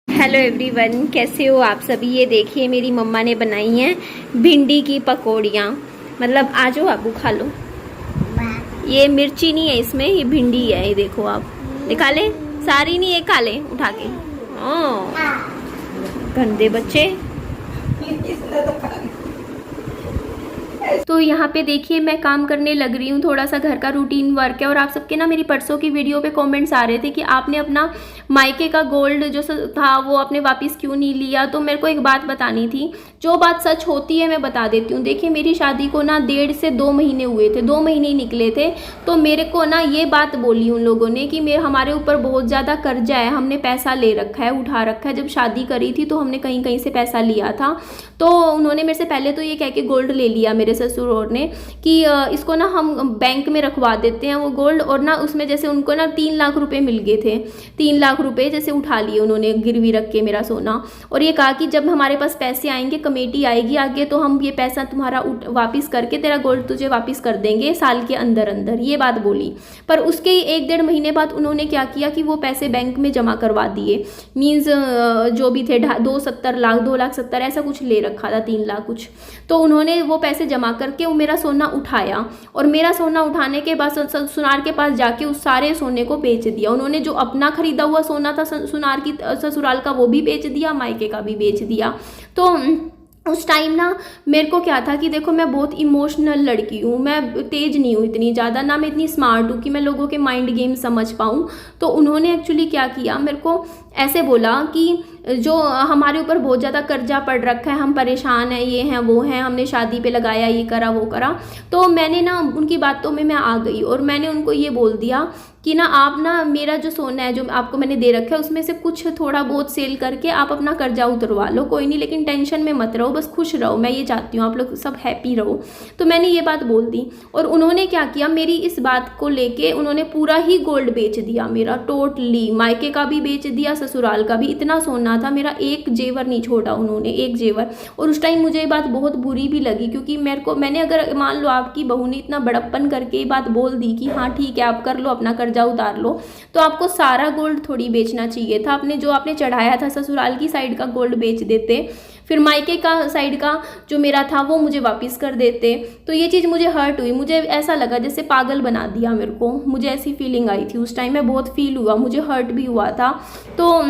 Hello everyone, कैसे हो आप सभी। ये देखिए मेरी मम्मा ने बनाई हैं भिंडी की पकौड़ियाँ। मतलब आ जाओ आबू खा लो। ये मिर्ची नहीं है इसमें, ये भिंडी है। ये देखो आप, दिखा ले। सारी नहीं, एक खा ले उठा के। ओ गंदे बच्चे। तो यहाँ पे देखिए मैं काम करने लग रही हूँ, थोड़ा सा घर का रूटीन वर्क है। और आप सबके ना मेरी परसों की वीडियो पे कमेंट्स आ रहे थे कि आपने अपना मायके का गोल्ड जो था वो आपने वापस क्यों नहीं लिया। तो मेरे को एक बात बतानी थी, जो बात सच होती है मैं बता देती हूँ। देखिए मेरी शादी को ना 1.5 से 2 महीने हुए थे, 2 महीने ही निकले थे। तो मेरे को ना ये बात बोली उन लोगों ने कि हमारे ऊपर बहुत ज़्यादा कर्जा है, हमने पैसा ले रखा है, उठा रखा है। जब शादी करी थी तो हमने कहीं कहीं से पैसा लिया था। तो उन्होंने मेरे से पहले तो ये कह के गोल्ड ले लिया मेरे ससुर ने कि इसको ना हम बैंक में रखवा देते हैं वो गोल्ड। और ना उसमें जैसे उनको ना 3 लाख रुपए मिल गए थे, 3 लाख रुपए जैसे उठा लिए उन्होंने गिरवी रख के मेरा सोना। और ये कहा कि जब हमारे पास पैसे आएंगे, कमेटी आएगी आगे, तो हम ये पैसा तुम्हारा वापस करके तेरा गोल्ड तुझे वापस कर देंगे साल के अंदर अंदर। ये बात बोली। पर उसके 1-1.5 महीने बाद उन्होंने क्या किया कि वो पैसे बैंक में जमा करवा दिए। मीन्स जो भी थे 270 लाख, 2,70,000 ऐसा कुछ ले रखा था, 3 लाख कुछ। तो उन्होंने वो पैसे जमा करके वो मेरा सोना उठाया। और मेरा सोना उठाने के बाद सुनार के पास जाके उस सारे सोने को बेच दिया उन्होंने। जो अपना खरीदा हुआ सोना था सुनार की ससुराल का, वो भी बेच दिया, मायके का भी बेच दिया। तो उस टाइम ना मेरे को क्या था कि देखो मैं बहुत इमोशनल लड़की हूँ, मैं तेज नहीं हूँ इतनी ज़्यादा, ना मैं इतनी स्मार्ट हूँ कि मैं लोगों के माइंड गेम समझ पाऊँ। तो उन्होंने एक्चुअली क्या किया, मेरे को ऐसे बोला कि जो हमारे ऊपर बहुत ज़्यादा कर्जा पड़ रखा है, हम परेशान हैं, ये हैं वो हैं, हमने शादी पे लगाया, ये करा वो करा। तो मैंने ना उनकी बातों में मैं आ गई और मैंने उनको ये बोल दिया कि ना आप ना मेरा जो सोना है जो आपको मैंने दे रखा है उसमें से कुछ थोड़ा बहुत सेल करके आप अपना कर्जा उतरवा लो, कोई नहीं, लेकिन टेंशन में मत रहो, बस खुश रहो, मैं ये चाहती हूँ आप लोग सब हैप्पी रहो। तो मैंने ये बात बोल दी। और उन्होंने क्या किया, मेरी इस बात को लेके उन्होंने पूरा ही गोल्ड बेच दिया मेरा, टोटली, मायके का भी बेच दिया, ससुराल का भी। इतना सोना था मेरा, एक जेवर नहीं छोड़ा उन्होंने, एक जेवर। और उस टाइम मुझे ये बात बहुत बुरी भी लगी, क्योंकि मैंने अगर मान लो आपकी बहू ने इतना बड़प्पन करके ये बात बोल दी कि हाँ ठीक है आप कर लो, अपना कर्जा उतार लो, तो आपको सारा गोल्ड थोड़ी बेचना चाहिए था। आपने जो आपने चढ़ाया था ससुराल की साइड का गोल्ड बेच देते, फिर मायके का साइड का जो मेरा था वो मुझे वापस कर देते। तो ये चीज़ मुझे हर्ट हुई, मुझे ऐसा लगा जैसे पागल बना दिया मेरे को, मुझे ऐसी फीलिंग आई थी उस टाइम में, बहुत फील हुआ, मुझे हर्ट भी हुआ था। तो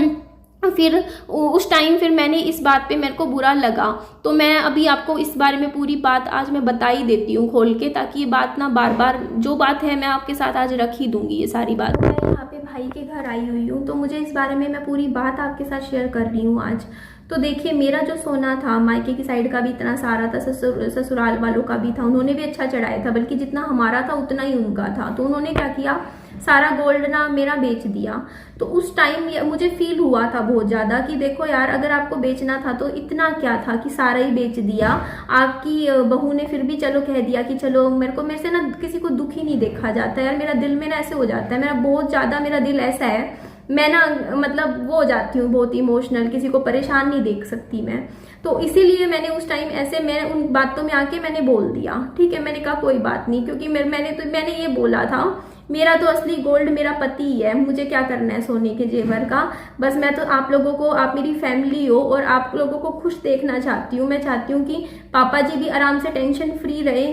फिर उस टाइम फिर मैंने इस बात पे मेरे को बुरा लगा। तो मैं अभी आपको इस बारे में पूरी बात आज मैं बता ही देती हूँ खोल के, ताकि ये बात ना बार बार, जो बात है मैं आपके साथ आज रख ही दूंगी ये सारी बात। मैं यहाँ पे भाई के घर आई हुई हूँ, तो मुझे इस बारे में मैं पूरी बात आपके साथ शेयर कर रही हूँ आज। तो देखिए मेरा जो सोना था, मायके की साइड का भी इतना सारा था, ससुराल वालों का भी था, उन्होंने भी अच्छा चढ़ाया था, बल्कि जितना हमारा था उतना ही उनका था। तो उन्होंने क्या किया, सारा गोल्ड ना मेरा बेच दिया। तो उस टाइम मुझे फील हुआ था बहुत ज़्यादा कि देखो यार, अगर आपको बेचना था तो इतना क्या था कि सारा ही बेच दिया। आपकी बहू ने फिर भी चलो कह दिया कि चलो, मेरे से ना किसी को दुखी नहीं देखा जाता यार, मेरा दिल में ना ऐसे हो जाता है, मेरा बहुत ज़्यादा मेरा दिल ऐसा है, मैं ना मतलब वो हो जाती हूँ बहुत इमोशनल, किसी को परेशान नहीं देख सकती मैं। तो इसीलिए मैंने उस टाइम ऐसे मैं उन बातों में आके मैंने बोल दिया, ठीक है, मैंने कहा कोई बात नहीं, क्योंकि मैंने ये बोला था मेरा तो असली गोल्ड मेरा पति ही है, मुझे क्या करना है सोने के जेवर का। बस मैं तो आप लोगों को, आप मेरी फैमिली हो और आप लोगों को खुश देखना चाहती हूँ। मैं चाहती हूँ कि पापा जी भी आराम से टेंशन फ्री रहे,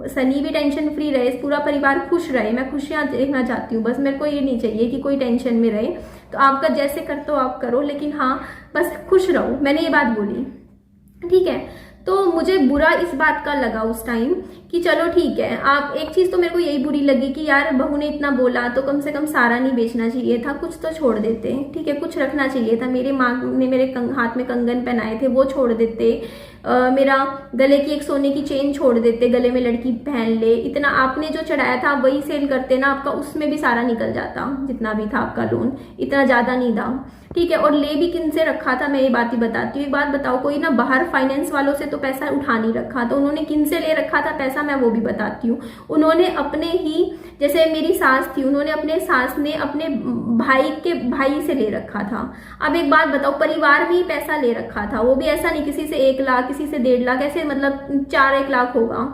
सनी भी टेंशन फ्री रहे, पूरा परिवार खुश रहे, मैं खुशियाँ देखना चाहती हूँ। बस मेरे को ये नहीं चाहिए कि कोई टेंशन में रहे। तो आपका जैसे करते हो आप करो, लेकिन हाँ बस खुश रहो, मैंने ये बात बोली, ठीक है। तो मुझे बुरा इस बात का लगा उस टाइम कि चलो ठीक है, आप एक चीज़ तो मेरे को यही बुरी लगी कि यार बहू ने इतना बोला तो कम से कम सारा नहीं बेचना चाहिए था, कुछ तो छोड़ देते, ठीक है, कुछ रखना चाहिए था। मेरी माँ ने मेरे हाथ में कंगन पहनाए थे वो छोड़ देते, मेरा गले की एक सोने की चेन छोड़ देते, गले में लड़की पहन ले। इतना आपने जो चढ़ाया था वही सेल करते ना, आपका उसमें भी सारा निकल जाता, जितना भी था आपका लोन, इतना ज़्यादा नहीं था, ठीक है। और ले भी किन से रखा था, मैं ये बात ही बताती हूँ। एक बात बताओ, कोई ना बाहर फाइनेंस वालों से तो पैसा उठा नहीं रखा, तो उन्होंने किन से ले रखा था पैसा, मैं वो भी बताती हूँ। उन्होंने अपने ही, जैसे मेरी सास थी, उन्होंने अपने सास ने अपने भाई से ले रखा था। अब एक बात बताओ, परिवार में ही पैसा ले रखा था, वो भी ऐसा नहीं किसी से 1 लाख, किसी से 1.5 लाख, ऐसे मतलब 4-1 लाख होगा,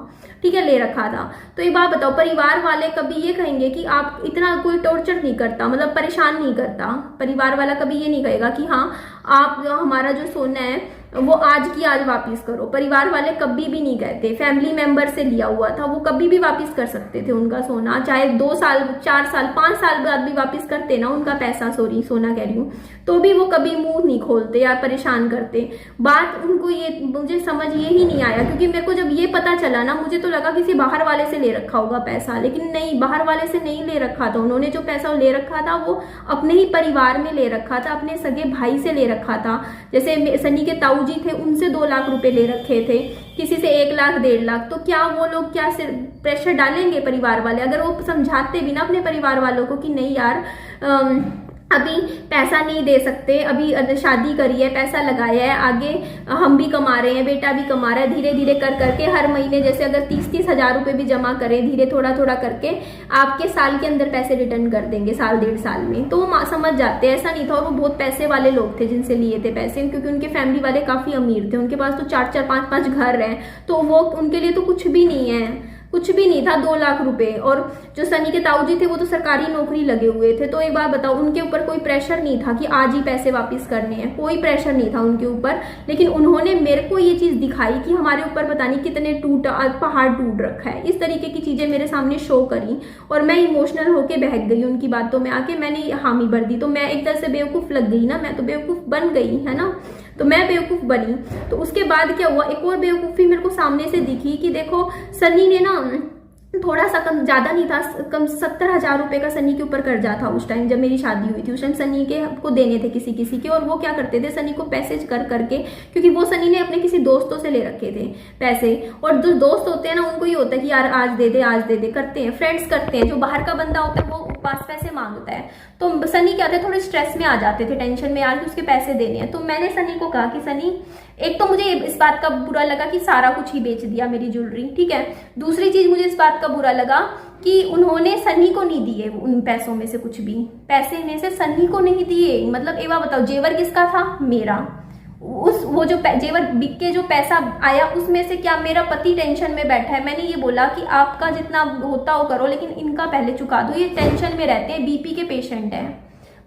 ठीक है, ले रखा था। तो एक बात बताओ, परिवार वाले कभी ये कहेंगे कि आप इतना कोई टॉर्चर नहीं करता, मतलब परेशान नहीं करता? परिवार वाला कभी ये नहीं कहेगा कि हाँ आप हमारा जो सोना है वो आज की आज वापस करो? परिवार वाले कभी भी नहीं कहते। फैमिली मेंबर से लिया हुआ था, वो कभी भी वापस कर सकते थे उनका सोना, चाहे 2 साल 4 साल 5 साल बाद भी वापस करते ना उनका पैसा, सॉरी सोना कह रही हूँ, तो भी वो कभी मुंह नहीं खोलते या परेशान करते। बात उनको ये मुझे समझ ये ही नहीं आया, क्योंकि मेरे को जब ये पता चला ना, मुझे तो लगा किसी बाहर वाले से ले रखा होगा पैसा, लेकिन नहीं, बाहर वाले से नहीं ले रखा था उन्होंने। जो पैसा ले रखा था वो अपने ही परिवार में ले रखा था, अपने सगे भाई से ले रखा था। जैसे सनी के ताऊ जी थे, उनसे 2 लाख रुपए ले रखे थे, किसी से 1 लाख 1.5 लाख। तो क्या वो लोग क्या प्रेशर डालेंगे परिवार वाले? अगर वो समझाते भी ना अपने परिवार वालों को कि नहीं यार अभी पैसा नहीं दे सकते, अभी शादी करी है, पैसा लगाया है, आगे हम भी कमा रहे हैं, बेटा भी कमा रहा है, धीरे धीरे कर करके हर महीने जैसे अगर 30-30 हजार रुपए भी जमा करें धीरे थोड़ा थोड़ा करके, आपके साल के अंदर पैसे रिटर्न कर देंगे, साल 1.5 साल में। तो वो समझ जाते हैं। ऐसा नहीं था, और वो बहुत पैसे वाले लोग थे जिनसे लिए थे पैसे, क्योंकि उनके फैमिली वाले काफी अमीर थे, उनके पास तो 4-4 5-5 घर हैं, तो वो उनके लिए तो कुछ भी नहीं है, कुछ भी नहीं था 2 लाख रुपए। और जो सनी के ताऊ जी थे वो तो सरकारी नौकरी लगे हुए थे। तो एक बात बताओ, उनके ऊपर कोई प्रेशर नहीं था कि आज ही पैसे वापस करने हैं, कोई प्रेशर नहीं था उनके ऊपर। लेकिन उन्होंने मेरे को ये चीज दिखाई कि हमारे ऊपर पता नहीं कितने पहाड़ टूट रखा है, इस तरीके की चीजें मेरे सामने शो करी, और मैं इमोशनल होके बहक गई उनकी बातों में आके, मैंने हामी भर दी। तो मैं एक तरह से बेवकूफ लग गई ना, मैं तो बेवकूफ बन गई है ना, तो मैं बेवकूफ बनी। तो उसके बाद क्या हुआ, एक और बेवकूफी मेरे को सामने से दिखी कि देखो सनी ने ना थोड़ा सा कम, ज्यादा नहीं था, कम 70,000 रुपए का सनी के ऊपर कर्जा था उस टाइम जब मेरी शादी हुई थी। उस टाइम सनी के को देने थे किसी किसी के, और वो क्या करते थे सनी को पैसे कर करके, क्योंकि वो सनी ने अपने किसी दोस्तों से ले रखे थे पैसे, और जो दोस्त होते हैं ना उनको ये होता है कि यार आज दे दे आज दे दे, करते हैं, फ्रेंड्स करते हैं। जो बाहर का बंदा होता है वो पास पैसे मांगता है। तो सनी क्या थे, थोड़े स्ट्रेस में आ जाते थे, टेंशन में यार कि उसके पैसे देने हैं। तो मैंने सनी को कहा कि सनी, एक तो मुझे इस बात का बुरा लगा कि सारा कुछ ही बेच दिया मेरी ज्वेलरी, ठीक है। दूसरी चीज मुझे इस बात का बुरा लगा कि उन्होंने सनी को नहीं दिए उन पैसों में से कुछ भी, पैसे में से सनी को नहीं दिए। मतलब एक बात बताओ, जेवर किसका था? मेरा। वो जो जेवर बिक के जो पैसा आया उसमें से क्या मेरा पति टेंशन में बैठा है? मैंने ये बोला कि आपका जितना होता हो करो, लेकिन इनका पहले चुका दो। ये टेंशन में रहते हैं, बीपी के पेशेंट है,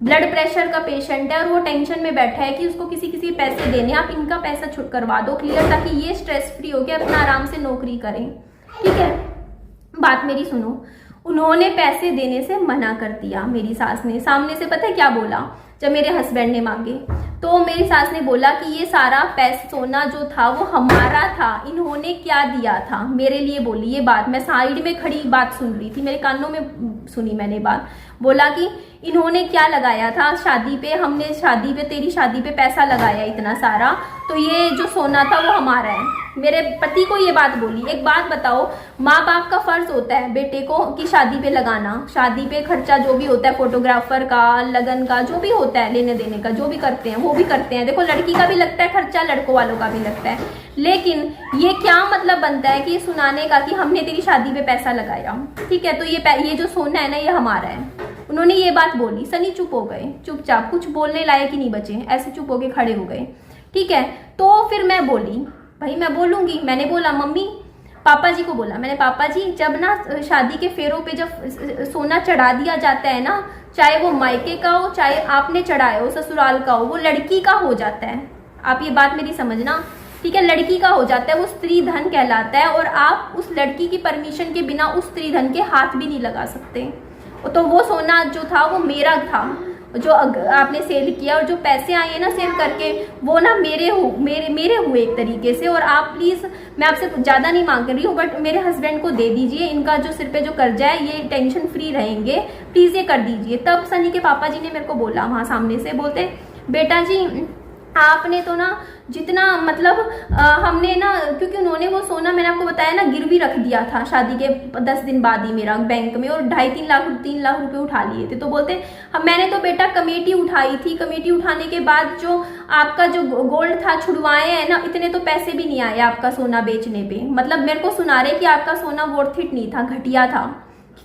ब्लड प्रेशर का पेशेंट है, और वो टेंशन में बैठा है कि उसको किसी किसी पैसे देने, आप इनका पैसा छुट करवा दो क्लियर, ताकि ये स्ट्रेस फ्री होकर अपना आराम से नौकरी करें, ठीक है। बात मेरी सुनो, उन्होंने पैसे देने से मना कर दिया मेरी सास ने। सामने से पता है क्या बोला? जब मेरे हस्बैंड ने मांगे तो मेरी सास ने बोला कि ये सारा पैसा सोना जो था वो हमारा था, इन्होंने क्या दिया था, मेरे लिए बोली ये बात। मैं साइड में खड़ी बात सुन रही थी, मेरे कानों में सुनी मैंने बात। बोला कि इन्होंने क्या लगाया था शादी पे, हमने शादी पे, तेरी शादी पे पैसा लगाया इतना सारा, तो ये जो सोना था वो हमारा है। मेरे पति को ये बात बोली। एक बात बताओ, माँ बाप का फर्ज होता है बेटे को कि शादी पे लगाना, शादी पे खर्चा जो भी होता है, फोटोग्राफर का, लगन का, जो भी होता है, लेने देने का, जो भी करते हैं वो भी करते हैं। देखो लड़की का भी लगता है खर्चा, लड़कों वालों का भी लगता है, लेकिन ये क्या मतलब बनता है कि सुनाने का कि हमने तेरी शादी पे पैसा लगाया, ठीक है, तो ये जो सोना है ना ये हमारा है। उन्होंने ये बात बोली, सनी चुप हो गए, चुपचाप, कुछ बोलने लायक ही नहीं बचे, ऐसे चुप होके खड़े हो गए, ठीक है। तो फिर मैं बोली, भाई मैं बोलूंगी, मैंने बोला मम्मी, पापा जी को बोला मैंने, पापा जी जब ना शादी के फेरों पे जब सोना चढ़ा दिया जाता है ना, चाहे वो मायके का हो चाहे आपने चढ़ाया हो ससुराल का हो, वो लड़की का हो जाता है। आप ये बात मेरी समझना, ठीक है, लड़की का हो जाता है, वो स्त्री धन कहलाता है, और आप उस लड़की की परमिशन के बिना उस स्त्री धन के हाथ भी नहीं लगा सकते। तो वो सोना जो था वो मेरा था, जो आपने सेल किया, और जो पैसे आए हैं ना सेल करके वो ना मेरे हुए एक तरीके से। और आप प्लीज, मैं आपसे ज़्यादा नहीं मांग रही हूँ, बट मेरे हस्बैंड को दे दीजिए, इनका जो सिर पे जो कर्जा है ये टेंशन फ्री रहेंगे, प्लीज ये कर दीजिए। तब सनी के पापा जी ने मेरे को बोला वहाँ सामने से, बोलते बेटा जी आपने तो ना जितना मतलब हमने ना, क्योंकि उन्होंने वो सोना मैंने आपको बताया ना गिरवी रख दिया था शादी के 10 दिन बाद ही मेरा बैंक में, और 2.5-3 लाख रुपए उठा लिए थे। तो बोलते मैंने तो बेटा कमेटी उठाई थी, कमेटी उठाने के बाद जो आपका जो गोल्ड था छुड़वाए हैं ना, इतने तो पैसे भी नहीं आए आपका सोना बेचने पे। मतलब मेरे को सुना रहे कि आपका सोना वर्थ इट नहीं था, घटिया था,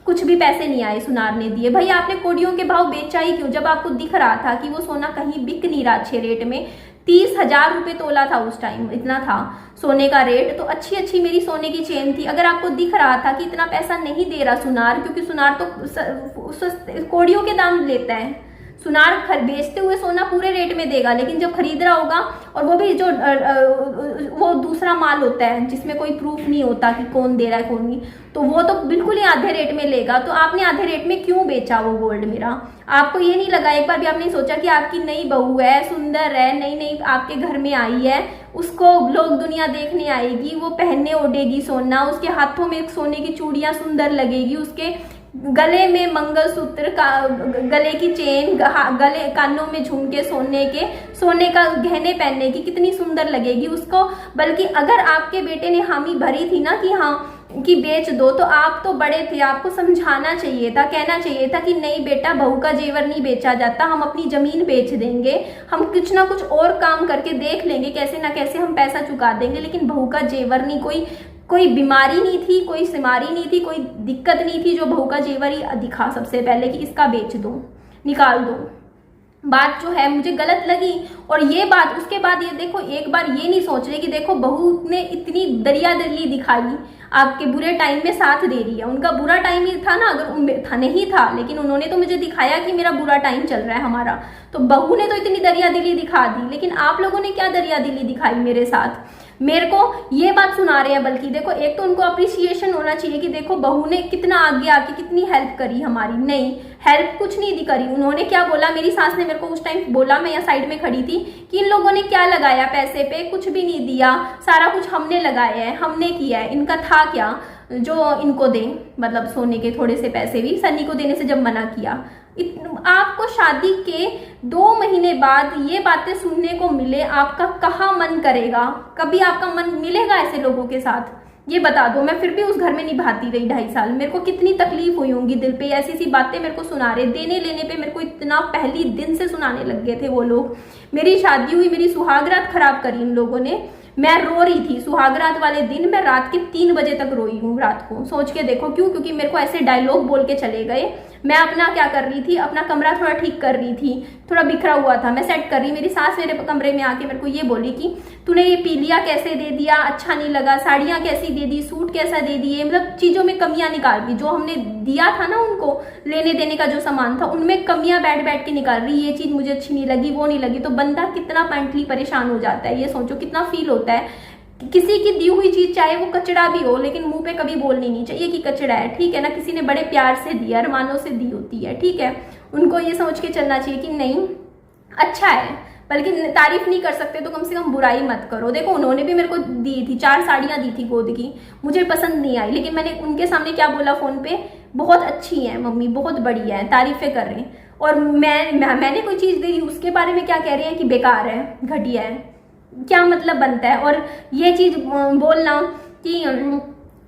कुछ भी पैसे नहीं आए सुनार ने दिए। भाई आपने कोडियों के भाव बेचा ही क्यों, जब आपको दिख रहा था कि वो सोना कहीं बिक नहीं रहा अच्छे रेट में, 30,000 रुपये तोला था उस टाइम, इतना था सोने का रेट। तो अच्छी अच्छी मेरी सोने की चेन थी। अगर आपको दिख रहा था कि इतना पैसा नहीं दे रहा सुनार, क्योंकि सुनार तो कौड़ियों के दाम लेता है, सुनार बेचते हुए सोना पूरे रेट में देगा, लेकिन जब खरीद रहा होगा, और वो भी जो वो दूसरा माल होता है जिसमें कोई प्रूफ नहीं होता कि कौन दे रहा है कौन नहीं, तो वो तो बिल्कुल ही आधे रेट में लेगा। तो आपने आधे रेट में क्यों बेचा वो गोल्ड मेरा? आपको ये नहीं लगा, एक बार भी आपने सोचा कि आपकी नई बहू है, सुंदर है, नई नई आपके घर में आई है, उसको लोग दुनिया देखने आएगी, वो पहनने ओढ़ेगी सोना, उसके हाथों में सोने की चूड़ियां सुंदर लगेगी, उसके गले में मंगलसूत्र का, गले की चेन, गले कानों में झुमके सोने का गहने पहनने की कितनी सुंदर लगेगी उसको। बल्कि अगर आपके बेटे ने हामी भरी थी ना कि हाँ कि बेच दो, तो आप तो बड़े थे, आपको समझाना चाहिए था, कहना चाहिए था कि नहीं बेटा, बहू का जेवर नहीं बेचा जाता, हम अपनी जमीन बेच देंगे, हम कुछ ना कुछ और काम करके देख लेंगे, कैसे ना कैसे हम पैसा चुका देंगे, लेकिन बहू का जेवर नहीं। कोई बीमारी नहीं थी, कोई सिमारी नहीं थी, कोई दिक्कत नहीं थी जो बहू का जेवर ही दिखा सबसे पहले कि इसका बेच दो, निकाल दो। बात जो है मुझे गलत लगी। और ये बात उसके बाद ये देखो, एक बार ये नहीं सोच रहे कि देखो बहू ने इतनी दरियादिली दिखाई, आपके बुरे टाइम में साथ दे रही है। उनका बुरा टाइम ही था ना, अगर था नहीं था, लेकिन उन्होंने तो मुझे दिखाया कि मेरा बुरा टाइम चल रहा है हमारा, तो बहू ने तो इतनी दरियादिली दिखा दी। लेकिन आप लोगों ने क्या दरियादिली दिखाई मेरे साथ? मेरे को ये बात सुना रहे हैं। बल्कि देखो, एक तो उनको अप्रिसिएशन होना चाहिए कि देखो बहू ने कितना आगे आके कितनी हेल्प करी हमारी। नहीं, हेल्प कुछ नहीं करी। उन्होंने क्या बोला, मेरी सास ने मेरे को उस टाइम बोला, मैं यहाँ साइड में खड़ी थी, कि इन लोगों ने क्या लगाया पैसे पे, कुछ भी नहीं दिया, सारा कुछ हमने लगाया है, हमने किया है, इनका था क्या जो इनको दें, मतलब सोने के थोड़े से पैसे भी सन्नी को देने से जब मना किया। आपको शादी के 2 महीने बाद ये बातें सुनने को मिले, आपका कहाँ मन करेगा? कभी आपका मन मिलेगा ऐसे लोगों के साथ? ये बता दो। मैं फिर भी उस घर में निभाती रही 2.5 साल। मेरे को कितनी तकलीफ हुई होंगी दिल पे, ऐसी ऐसी बातें मेरे को सुना रहे, देने लेने पे मेरे को इतना पहली दिन से सुनाने लग गए थे वो लोग। मेरी शादी हुई, मेरी सुहागरात खराब करी इन लोगों ने। मैं रो रही थी सुहागरात वाले दिन, मैं रात के 3 बजे तक रोई हूँ रात को। सोच के देखो क्यों? क्योंकि मेरे को ऐसे डायलॉग बोल के चले गए। मैं अपना क्या कर रही थी, अपना कमरा थोड़ा ठीक कर रही थी, थोड़ा बिखरा हुआ था, मैं सेट कर रही। मेरी सास मेरे कमरे में आके मेरे को ये बोली कि तूने ये पी लिया, कैसे दे दिया, अच्छा नहीं लगा, साड़ियाँ कैसी दे दी, सूट कैसा दे दिए, मतलब चीज़ों में कमियां निकाल रही। जो हमने दिया था ना उनको लेने देने का जो सामान था, उनमें कमियां बैठ बैठ के निकाल रही। ये चीज़ मुझे अच्छी नहीं लगी, वो नहीं लगी। तो बंदा कितना मेंटली परेशान हो जाता है, ये सोचो कितना फील होता है। किसी की दी हुई चीज चाहे वो कचड़ा भी हो, लेकिन मुंह पे कभी बोलनी नहीं चाहिए कि कचड़ा है, ठीक है ना? किसी ने बड़े प्यार से दिया, अरमानों से दी होती है, ठीक है? उनको ये समझ के चलना चाहिए कि नहीं अच्छा है, बल्कि तारीफ नहीं कर सकते तो कम से कम बुराई मत करो। देखो उन्होंने भी मेरे को दी थी, 4 साड़ियाँ दी थी गोद की, मुझे पसंद नहीं आई, लेकिन मैंने उनके सामने क्या बोला फोन पे, बहुत अच्छी है मम्मी, बहुत बढ़िया है, तारीफें कर रहे हैं। और मैंने कोई चीज़ दी, उसके बारे में क्या कह रहे हैं कि बेकार है, घटिया है। क्या मतलब बनता है? और ये चीज़ बोलना कि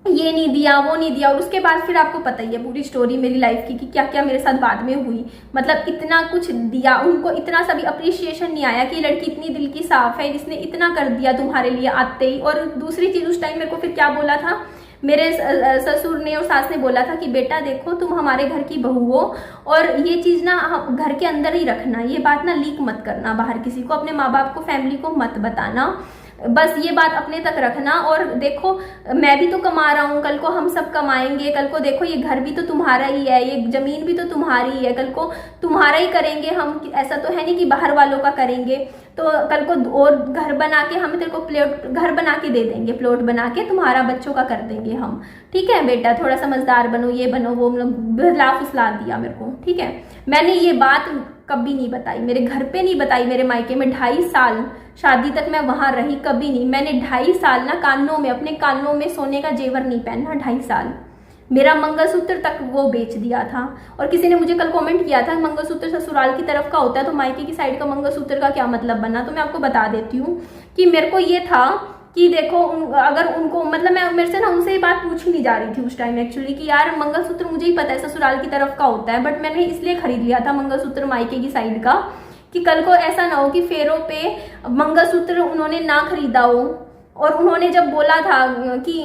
ये नहीं दिया, वो नहीं दिया, और उसके बाद फिर आपको पता ही है पूरी स्टोरी मेरी लाइफ की कि क्या क्या मेरे साथ बाद में हुई। मतलब इतना कुछ दिया, उनको इतना सा भी अप्रिशिएशन नहीं आया कि लड़की इतनी दिल की साफ है, इसने इतना कर दिया तुम्हारे लिए आते ही। और दूसरी चीज़, उस टाइम मेरे को फिर क्या बोला था मेरे ससुर ने और सास ने, बोला था कि बेटा देखो तुम हमारे घर की बहू हो, और ये चीज़ ना घर के अंदर ही रखना, ये बात ना लीक मत करना बाहर किसी को, अपने माँ बाप को, फैमिली को मत बताना, बस ये बात अपने तक रखना। और देखो मैं भी तो कमा रहा हूँ, कल को हम सब कमाएंगे, कल को देखो ये घर भी तो तुम्हारा ही है, ये जमीन भी तो तुम्हारी है, कल को तुम्हारा ही करेंगे हम, ऐसा तो है नहीं कि बाहर वालों का करेंगे। तो कल को और घर बना के हम तेरे को घर बना के दे देंगे, प्लॉट बना के तुम्हारा बच्चों का कर देंगे हम, ठीक है बेटा थोड़ा समझदार बनो, ये बनो वो, मतलब बहला फुसला दिया मेरे को, ठीक है? मैंने ये बात कभी नहीं बताई, मेरे घर पे नहीं बताई, मेरे मायके में 2.5 साल शादी तक मैं वहां रही, कभी नहीं। मैंने 2.5 साल ना कानों में, अपने कानों में सोने का जेवर नहीं पहना, 2.5 साल। मेरा मंगलसूत्र तक वो बेच दिया था। और किसी ने मुझे कल कमेंट किया था मंगलसूत्र ससुराल की तरफ का होता है तो मायके की साइड का मंगलसूत्र का क्या मतलब बना। तो मैं आपको बता देती हूँ कि मेरे को ये था कि देखो अगर उनको, मतलब मैं मेरे से ना उनसे ये बात पूछी नहीं जा रही थी उस टाइम एक्चुअली कि यार मंगलसूत्र मुझे ही पता है ससुराल की तरफ का होता है, बट मैंने इसलिए खरीद लिया था मंगलसूत्र मायके की साइड का कि कल को ऐसा ना हो कि फेरों पे मंगलसूत्र उन्होंने ना खरीदा हो। और उन्होंने जब बोला था कि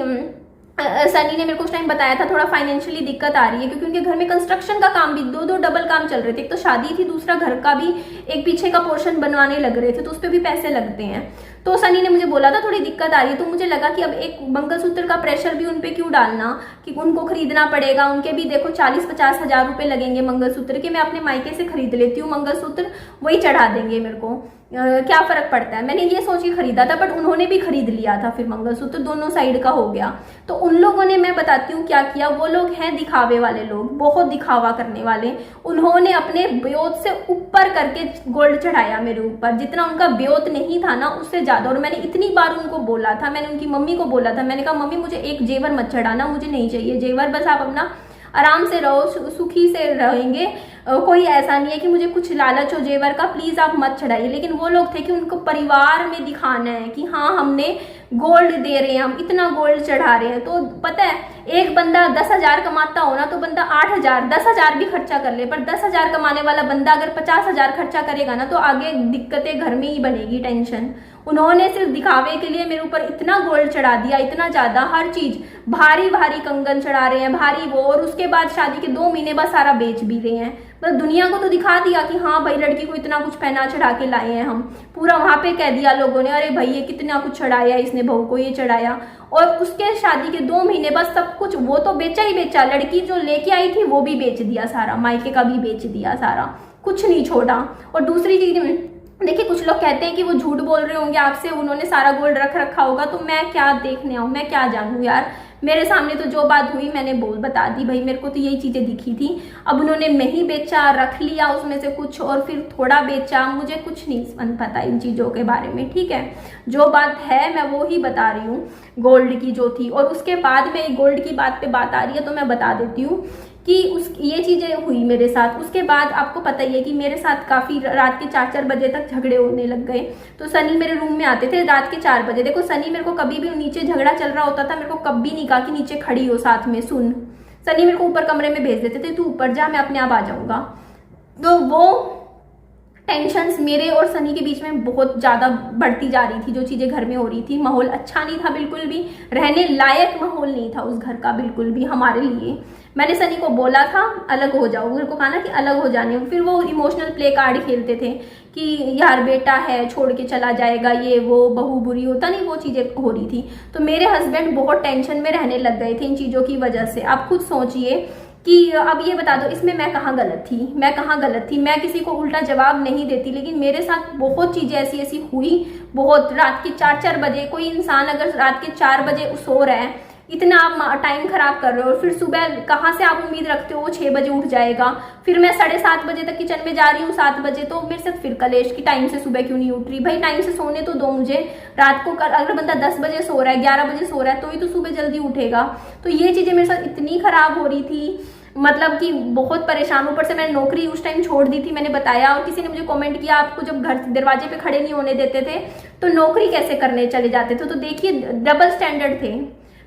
सनी ने मेरे को उस टाइम बताया था थोड़ा फाइनेंशियली दिक्कत आ रही है, क्योंकि उनके घर में कंस्ट्रक्शन का काम भी दो डबल काम चल रहे थे। एक तो शादी थी, दूसरा घर का भी एक पीछे का पोर्शन बनवाने लग रहे थे, तो उस पर भी पैसे लगते हैं। तो सनी ने मुझे बोला था थोड़ी दिक्कत आ रही है, तो मुझे लगा कि अब एक मंगलसूत्र का प्रेशर भी उनपे क्यों डालना, कि उनको खरीदना पड़ेगा। उनके भी देखो 40-50 हजार रुपए लगेंगे मंगलसूत्र के, मैं अपने मायके से खरीद लेती हूँ मंगलसूत्र, वही चढ़ा देंगे मेरे को, क्या फर्क पड़ता है। मैंने ये सोच के खरीदा था, बट उन्होंने भी खरीद लिया था फिर मंगलसूत्र, दोनों साइड का हो गया। तो उन लोगों ने, मैं बताती हूँ क्या किया, वो लोग हैं दिखावे वाले लोग, बहुत दिखावा करने वाले। उन्होंने अपने ब्योत से ऊपर करके गोल्ड चढ़ाया मेरे ऊपर, जितना उनका ब्योत नहीं था ना उससे ज्यादा। और मैंने इतनी बार उनको बोला था, मैंने उनकी मम्मी को बोला था, मैंने कहा मम्मी मुझे एक जेवर मत चढ़ाना, मुझे नहीं चाहिए जेवर, बस आप अपना आराम से रहो, सुखी से रहेंगे, कोई ऐसा नहीं है कि मुझे कुछ लालच हो जेवर का, प्लीज आप मत चढ़ाइए। लेकिन वो लोग थे कि उनको परिवार में दिखाना है कि हाँ हमने गोल्ड दे रहे हैं, हम इतना गोल्ड चढ़ा रहे हैं। तो पता है, एक बंदा 10,000 कमाता हो ना, तो बंदा 8,000 10,000 भी खर्चा कर ले, पर 10,000 कमाने वाला बंदा अगर 50,000 खर्चा करेगा ना, तो आगे दिक्कतें घर में ही बनेगी, टेंशन। उन्होंने सिर्फ दिखावे के लिए मेरे ऊपर इतना गोल्ड चढ़ा दिया, इतना ज्यादा, हर चीज भारी भारी कंगन चढ़ा रहे हैं, भारी वो, और उसके बाद शादी के 2 महीने बाद सारा बेच भी रहे हैं। मतलब दुनिया को तो दिखा दिया कि हाँ भाई लड़की को इतना कुछ पहना चढ़ा के लाए हैं हम, पूरा वहां पे कह दिया लोगों ने, अरे भाई ये कितना कुछ चढ़ाया इसने, बहू को ये चढ़ाया। और उसके शादी के 2 महीने बाद सब कुछ वो तो बेचा ही बेचा, लड़की जो लेके आई थी वो भी बेच दिया सारा, मायके का भी बेच दिया सारा, कुछ नहीं छोड़ा। और दूसरी चीज देखिए, कुछ लोग कहते हैं कि वो झूठ बोल रहे होंगे आपसे, उन्होंने सारा गोल्ड रख रखा होगा, तो मैं क्या देखने आऊँ, मैं क्या जानूँ यार। मेरे सामने तो जो बात हुई मैंने बता दी भाई, मेरे को तो यही चीजें दिखी थी। अब उन्होंने नहीं बेचा, रख लिया उसमें से कुछ और फिर थोड़ा बेचा, मुझे कुछ नहीं पता इन चीजों के बारे में, ठीक है। जो बात है मैं वो ही बता रही हूँ, गोल्ड की जो थी। और उसके बाद में गोल्ड की बात पे बात आ रही है तो मैं बता देती हूँ कि ये चीजें हुई मेरे साथ। उसके बाद आपको पता ही है कि मेरे साथ काफी रात के 4-4 बजे तक झगड़े होने लग गए। तो सनी मेरे रूम में आते थे रात के 4 बजे। देखो सनी मेरे को कभी भी नीचे झगड़ा चल रहा होता था, मेरे को कभी नहीं कहा कि नीचे खड़ी हो साथ में सुन। सनी मेरे को ऊपर कमरे में भेज देते थे, तू ऊपर जा मैं अपने आप आ जाऊंगा। तो वो टेंशन्स मेरे और सनी के बीच में बहुत ज्यादा बढ़ती जा रही थी, जो चीजें घर में हो रही थी। माहौल अच्छा नहीं था बिल्कुल भी, रहने लायक माहौल नहीं था उस घर का बिल्कुल भी हमारे लिए। मैंने सनी को बोला था अलग हो जाओ, मेरे को कहा ना कि अलग हो जाने। फिर वो इमोशनल प्ले कार्ड खेलते थे कि यार बेटा है छोड़ के चला जाएगा, ये वो बहू बुरी, होता नहीं, वो चीजें हो रही थी। तो मेरे हस्बैंड बहुत टेंशन में रहने लग गए थे इन चीजों की वजह से। आप खुद सोचिए कि अब ये बता दो इसमें मैं कहाँ गलत थी, मैं कहाँ गलत थी। मैं किसी को उल्टा जवाब नहीं देती, लेकिन मेरे साथ बहुत चीजें ऐसी ऐसी हुई। बहुत रात के 4-4 बजे, कोई इंसान अगर रात के 4 बजे सो रहा है, इतना आप टाइम खराब कर रहे हो, और फिर सुबह कहाँ से आप उम्मीद रखते हो वो 6 बजे उठ जाएगा। फिर मैं 7:30 बजे तक किचन में जा रही हूँ, 7 बजे, तो मेरे साथ फिर कलेश की टाइम से सुबह क्यों नहीं उठ रही। भाई टाइम से सोने तो दो मुझे। रात को अगर बंदा 10 बजे सो रहा है, 11 बजे सो रहा है, तो ही तो सुबह जल्दी उठेगा। तो ये चीजें मेरे साथ इतनी खराब हो रही थी, मतलब कि बहुत परेशान। ऊपर से मैंने नौकरी उस टाइम छोड़ दी थी, मैंने बताया। और किसी ने मुझे कमेंट किया आपको जब घर दरवाजे पे खड़े नहीं होने देते थे तो नौकरी कैसे करने चले जाते थे। तो देखिए डबल स्टैंडर्ड थे।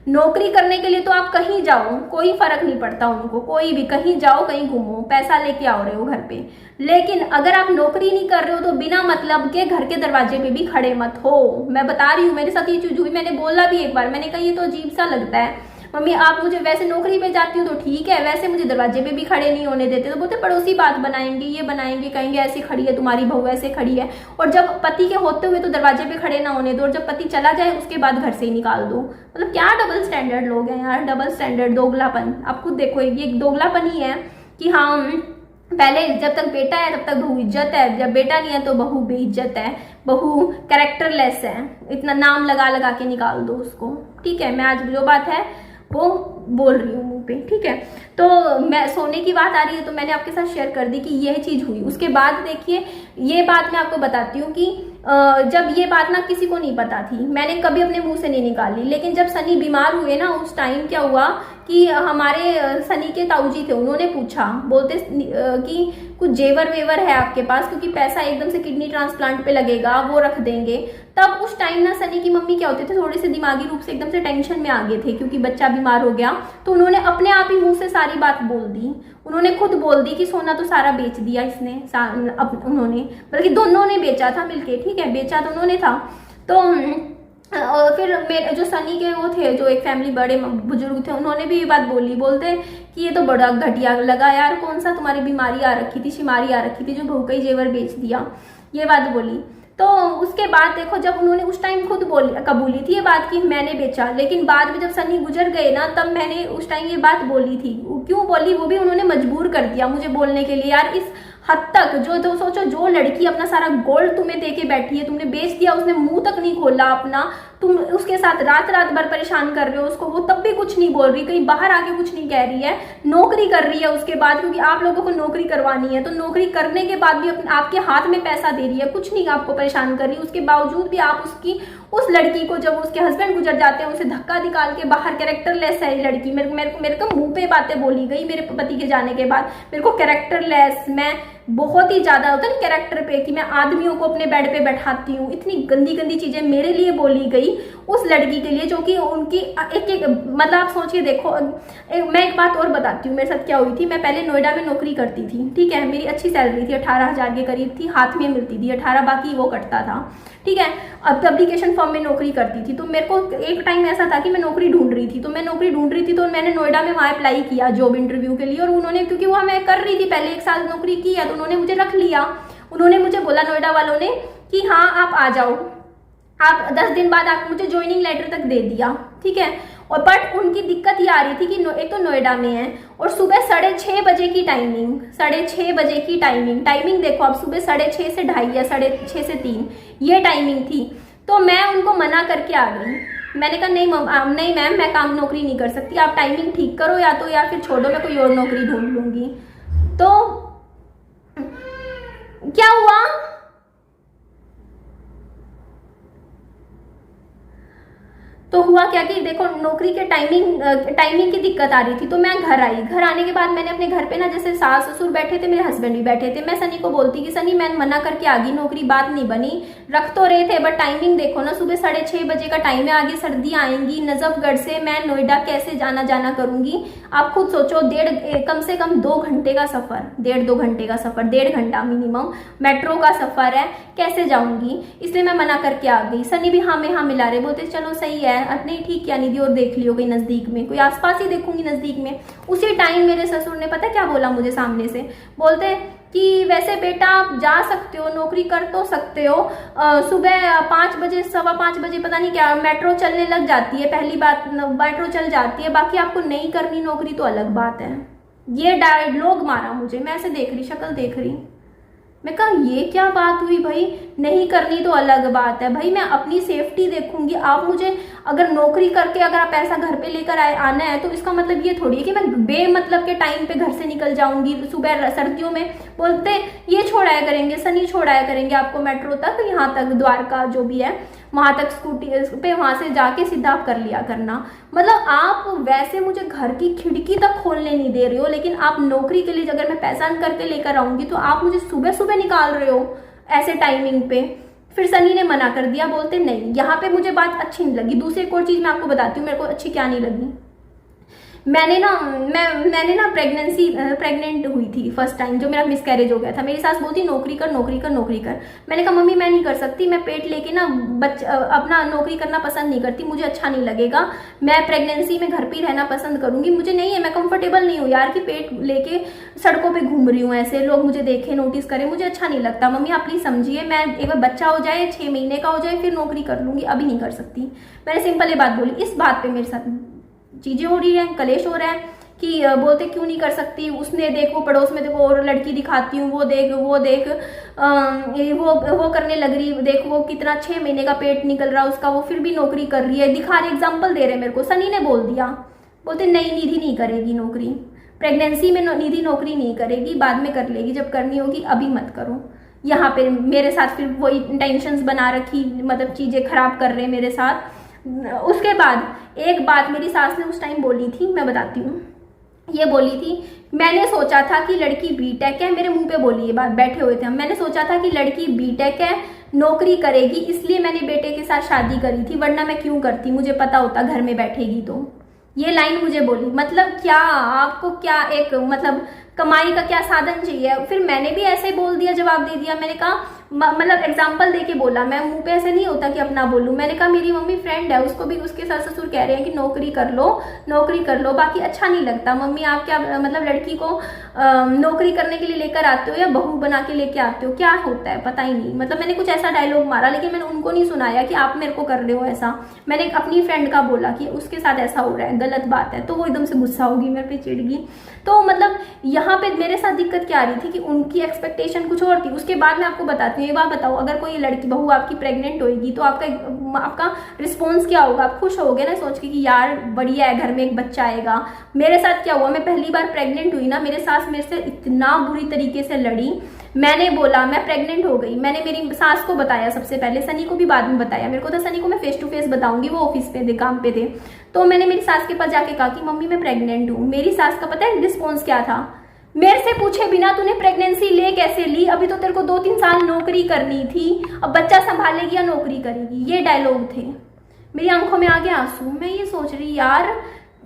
नौकरी करने के लिए तो आप कहीं जाओ, कोई फर्क नहीं पड़ता उनको, कोई भी कहीं जाओ, कहीं घूमो, पैसा लेके आओ रहे हो घर पे। लेकिन अगर आप नौकरी नहीं कर रहे हो तो बिना मतलब के घर के दरवाजे पे भी खड़े मत हो। मैं बता रही हूँ मेरे साथ ये चीज हुई। मैंने बोला भी एक बार, मैंने कहा ये तो अजीब सा लगता है मम्मी, आप मुझे वैसे नौकरी पे जाती हूँ तो ठीक है, वैसे मुझे दरवाजे पे भी खड़े नहीं होने देते। तो बोलते पड़ोसी बात बनाएंगे, ये बनाएंगे, कहेंगे ऐसे खड़ी है तुम्हारी बहू, ऐसे खड़ी है। और जब पति के होते हुए तो दरवाजे पे खड़े ना होने दो, और जब पति चला जाए उसके बाद घर से ही निकाल दो। मतलब क्या डबल स्टैंडर्ड लोग हैं यार, डबल स्टैंडर्ड, दोगलापन। आप खुद देखो, ये एक दोगलापन ही है कि हाँ पहले जब तक बेटा है तब तक बहू इज्जत है, जब बेटा नहीं है तो बहू बेइज्जत है, बहू कैरेक्टरलेस है, इतना नाम लगा लगा के निकाल दो उसको। ठीक है, मैं आज जो बात है वो बोल रही हूँ मुंह पे, ठीक है। तो मैं सोने की बात आ रही है तो मैंने आपके साथ शेयर कर दी कि यह चीज हुई। उसके बाद देखिए ये बात मैं आपको बताती हूँ कि जब ये बात ना किसी को नहीं पता थी, मैंने कभी अपने मुंह से नहीं निकाली। लेकिन जब सनी बीमार हुए ना उस टाइम क्या हुआ कि हमारे सनी के ताऊजी थे, उन्होंने पूछा, बोलते कि कुछ जेवर वेवर है आपके पास, क्योंकि पैसा एकदम से किडनी ट्रांसप्लांट पे लगेगा, वो रख देंगे। तब उस टाइम ना सनी की मम्मी क्या होते थे, थोड़े से दिमागी रूप से एकदम से टेंशन में आ गए थे क्योंकि बच्चा बीमार हो गया। तो उन्होंने अपने आप ही मुंह से सारी बात बोल दी। उन्होंने खुद बोल दी कि सोना तो सारा बेच दिया इसने, उन्होंने, बल्कि दोनों ने बेचा था मिलके, ठीक है, बेचा तो उन्होंने था। तो और फिर मेरे जो सनी के वो थे, जो एक फैमिली बड़े बुजुर्ग थे, उन्होंने भी ये बात बोली, बोलते कि ये तो बड़ा घटिया लगा यार, कौन सा तुम्हारी बीमारी आ रखी थी, शिमारी आ रखी थी जो बहू का ही जेवर बेच दिया, ये बात बोली। तो उसके बाद देखो, जब उन्होंने उस टाइम खुद कबूली थी ये बात कि मैंने बेचा, लेकिन बाद में जब सनी गुजर गए ना, तब मैंने उस टाइम ये बात बोली थी। क्यों बोली, वो भी उन्होंने मजबूर कर दिया मुझे बोलने के लिए। यार इस हद तक जो, तो सोचो जो लड़की अपना सारा गोल्ड तुम्हें दे के बैठी है, तुमने बेच दिया, उसने मुंह तक नहीं खोला अपना, तुम उसके साथ रात रात भर परेशान कर रहे हो उसको, वो तब भी कुछ नहीं बोल रही, कहीं बाहर आके कुछ नहीं कह रही है, नौकरी कर रही है उसके बाद, क्योंकि आप लोगों को नौकरी करवानी है, तो नौकरी करने के बाद भी आपके हाथ में पैसा दे रही है, कुछ नहीं आपको परेशान कर रही, उसके बावजूद भी आप उस लड़की को, जब उसके हस्बैंड गुजर जाते हैं, उसे धक्का निकाल के बाहर, कैरेक्टरलेस है लड़की। मेरे को मुंह पे बातें बोली गई मेरे पति के जाने के बाद, मेरे को कैरेक्टरलेस, मैं बहुत ही ज्यादा होता है कैरेक्टर पे कि मैं आदमियों को अपने बेड पे बैठाती हूँ, इतनी गंदी गंदी चीजें मेरे लिए बोली गई उस लड़की के लिए, जो कि उनकी एक मतलब आप सोच के देखो। मैं एक बात और बताती हूँ मेरे साथ क्या हुई थी। मैं पहले नोएडा में नौकरी करती थी, ठीक है, मेरी अच्छी सैलरी थी, 18,000 के करीब थी, हाथ में मिलती थी 18, बाकी वो कटता था, ठीक है। अब पब्लिकेशन फर्म में नौकरी करती थी, तो मेरे को एक टाइम ऐसा था कि मैं नौकरी ढूंढ रही थी, तो मैंने नोएडा में वहाँ अप्लाई किया जॉब इंटरव्यू के लिए, और उन्होंने, क्योंकि वो मैं कर रही थी पहले 1 साल नौकरी की है, तो उन्होंने मुझे रख लिया। उन्होंने मुझे बोला नोएडा वालों ने कि हाँ आप आ जाओ, आप 10 दिन बाद आप मुझे ज्वाइनिंग लेटर तक दे दिया, ठीक है। और बट उनकी दिक्कत ये आ रही थी कि एक तो नोएडा में है, और सुबह 6:30 बजे की टाइमिंग, 6:30 बजे की टाइमिंग देखो आप, सुबह 6:30 से 2:30 या 6:30 से 3 ये टाइमिंग थी। तो मैं उनको मना करके आ गई, मैंने कहा नहीं मैम मैं काम नौकरी नहीं कर सकती, आप टाइमिंग ठीक करो या फिर छोड़ो, मैं कोई और नौकरी ढूंढ लूंगी। तो क्या हुआ, तो हुआ क्या कि देखो नौकरी के टाइमिंग की दिक्कत आ रही थी। तो मैं घर आई, घर आने के बाद मैंने अपने घर पे ना, जैसे सास ससुर बैठे थे, मेरे हस्बैंड भी बैठे थे, मैं सनी को बोलती कि सनी मैं मना करके आ गई, नौकरी बात नहीं बनी, रख तो रहे थे बट टाइमिंग देखो ना, सुबह 6:30 बजे का टाइम है, आगे सर्दियां आएंगी, नजफगढ़ से मैं नोएडा कैसे जाना करूंगी, आप खुद सोचो, कम से कम 2 घंटे का सफर, 1.5-2 घंटे का सफर, 1.5 घंटा मिनिमम मेट्रो का सफर है, कैसे जाऊंगी, इसलिए मैं मना करके आ गई। सनी भी हाँ में हाँ मिला रहे, बोलते चलो सही है, नहीं ठीक क्या निधि, और देख लियो कोई नजदीक में, कोई आसपास ही देखूंगी नजदीक में। उसी टाइम मेरे ससुर ने पता क्या बोला मुझे सामने से, बोलते कि वैसे बेटा आप जा सकते हो, नौकरी कर तो सकते हो, सुबह 5 बजे 5:15 बजे पता नहीं क्या मेट्रो चलने लग जाती है, पहली बात मेट्रो चल जाती है, बाकी आपको नहीं करनी नौकरी तो अलग बात है। ये डायलॉग मारा मुझे, मैं ऐसे देख रही, शक्ल देख रही, मैं कहा ये क्या बात हुई भाई, नहीं करनी तो अलग बात है भाई, मैं अपनी सेफ्टी देखूंगी, आप मुझे अगर नौकरी करके अगर आप पैसा घर पे लेकर आना है, तो इसका मतलब ये थोड़ी है कि मैं बेमतलब के टाइम पे घर से निकल जाऊंगी सुबह सर्दियों में। बोलते ये छोड़ाया करेंगे, सनी छोड़ाया करेंगे आपको मेट्रो तक, यहाँ तक द्वारका जो भी है वहां तक स्कूटी पे, वहां से जाके सीधा आप कर लिया करना। मतलब आप वैसे मुझे घर की खिड़की तक खोलने नहीं दे रहे हो, लेकिन आप नौकरी के लिए अगर मैं पैसा करके लेकर आऊंगी तो आप मुझे सुबह सुबह निकाल रहे हो ऐसे टाइमिंग पे। फिर सनी ने मना कर दिया, बोलते नहीं, यहाँ पे मुझे बात अच्छी नहीं लगी। दूसरी एक और चीज मैं आपको बताती हूँ मेरे को अच्छी क्या नहीं लगी। मैंने ना प्रेग्नेंट हुई थी फर्स्ट टाइम, जो मेरा मिसकैरेज हो गया था। मेरी सास बोलती नौकरी कर नौकरी कर नौकरी कर। मैंने कहा मम्मी मैं नहीं कर सकती, मैं पेट लेके ना अपना नौकरी करना पसंद नहीं करती, मुझे अच्छा नहीं लगेगा, मैं प्रेगनेंसी में घर पे ही रहना पसंद करूंगी, मुझे नहीं है, मैं कंफर्टेबल नहीं हूँ यार कि पेट लेके सड़कों पे घूम रही हूँ, ऐसे लोग मुझे देखे नोटिस करें, मुझे अच्छा नहीं लगता। मम्मी आप प्लीज समझिए, मैं एक बार बच्चा हो जाए 6 महीने का हो जाए फिर नौकरी कर लूंगी, अभी नहीं कर सकती। मैंने सिंपल ये बात बोली। इस बात पे मेरे साथ चीजें हो रही है, कलेश हो रहा है कि बोलते क्यों नहीं कर सकती, उसने देखो पड़ोस में देखो और लड़की दिखाती हूँ, वो देख वो करने लग रही, देखो वो कितना 6 महीने का पेट निकल रहा उसका, वो फिर भी नौकरी कर रही है, दिखा रहे, एग्जाम्पल दे रहे मेरे को। सनी ने बोल दिया, बोलते नहीं निधि नहीं करेगी नौकरी, प्रेगनेंसी में निधि नौकरी नहीं करेगी, बाद में कर लेगी जब करनी होगी, अभी मत करो। यहाँ पे मेरे साथ फिर वही टेंशंस बना रखी, मतलब चीजें खराब कर रहे मेरे साथ। उसके बाद एक बात मेरी सास ने उस टाइम बोली थी, मैं बताती हूँ। ये बोली थी, मैंने सोचा था कि लड़की बीटेक है, मेरे मुंह पे बोली ये बात, बैठे हुए थे हम, मैंने सोचा था कि लड़की बीटेक है, नौकरी करेगी, इसलिए मैंने बेटे के साथ शादी करी थी, वरना मैं क्यों करती, मुझे पता होता घर में बैठेगी तो। ये लाइन मुझे बोली। मतलब क्या आपको क्या एक मतलब कमाई का क्या साधन चाहिए। फिर मैंने भी ऐसे बोल दिया, जवाब दे दिया, मैंने कहा मतलब एग्जाम्पल दे के बोला, मैं मुंह पे ऐसे नहीं होता कि अपना बोलूँ। मैंने कहा मेरी मम्मी फ्रेंड है, उसको भी उसके सास ससुर कह रहे हैं कि नौकरी कर लो, नौकरी कर लो, बाकी अच्छा नहीं लगता। मम्मी आप क्या मतलब लड़की को नौकरी करने के लिए लेकर आते हो या बहू बना के लेके आते हो, क्या होता है पता ही नहीं। मतलब मैंने कुछ ऐसा डायलॉग मारा, लेकिन मैंने उनको नहीं सुनाया कि आप मेरे को कर रहे हो ऐसा। मैंने अपनी फ्रेंड का बोला कि उसके साथ ऐसा हो रहा है, गलत बात है, तो वो एकदम से गुस्सा होगी, मेरे पे चिढ़ गई। तो मतलब यहाँ पे मेरे साथ दिक्कत क्या आ रही थी कि उनकी एक्सपेक्टेशन कुछ और थी। उसके बाद मैं आपको बताती हूँ। ये बात बताओ, अगर कोई लड़की बहू आपकी प्रेग्नेंट होगी तो आपका रिस्पॉन्स क्या होगा? आप खुश होगे ना सोच के कि यार बढ़िया है, घर में एक बच्चा आएगा। मेरे साथ क्या हुआ, मैं पहली बार प्रेग्नेंट हुई ना, मेरे सास मेरे से इतना बुरी तरीके से लड़ी। मैंने बोला मैं प्रेग्नेंट हो गई, मैंने मेरी सास को बताया सबसे पहले, सनी को भी बाद में बताया। मेरे को तो सनी को मैं फेस टू फेस बताऊंगी, वो ऑफिस पे थे, काम पे थे। तो मैंने मेरी सास के पास जाके कहा कि मम्मी मैं प्रेग्नेंट हूँ। मेरी सास का पता है रिस्पॉन्स क्या था? मेरे से पूछे बिना तूने प्रेगनेंसी ले कैसे ली? अभी तो तेरे को 2-3 साल नौकरी करनी थी, अब बच्चा संभालेगी या नौकरी करेगी? ये डायलॉग थे। मेरी आंखों में आ गया आंसू। मैं ये सोच रही यार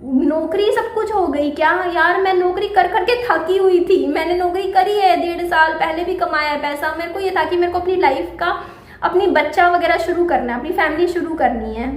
नौकरी सब कुछ हो गई क्या यार? मैं नौकरी कर करके थकी हुई थी। मैंने नौकरी करी है 1.5 साल पहले, भी कमाया है पैसा। मेरे को ये था कि मेरे को अपनी लाइफ का, अपनी बच्चा वगैरह शुरू करना है, अपनी फैमिली शुरू करनी है,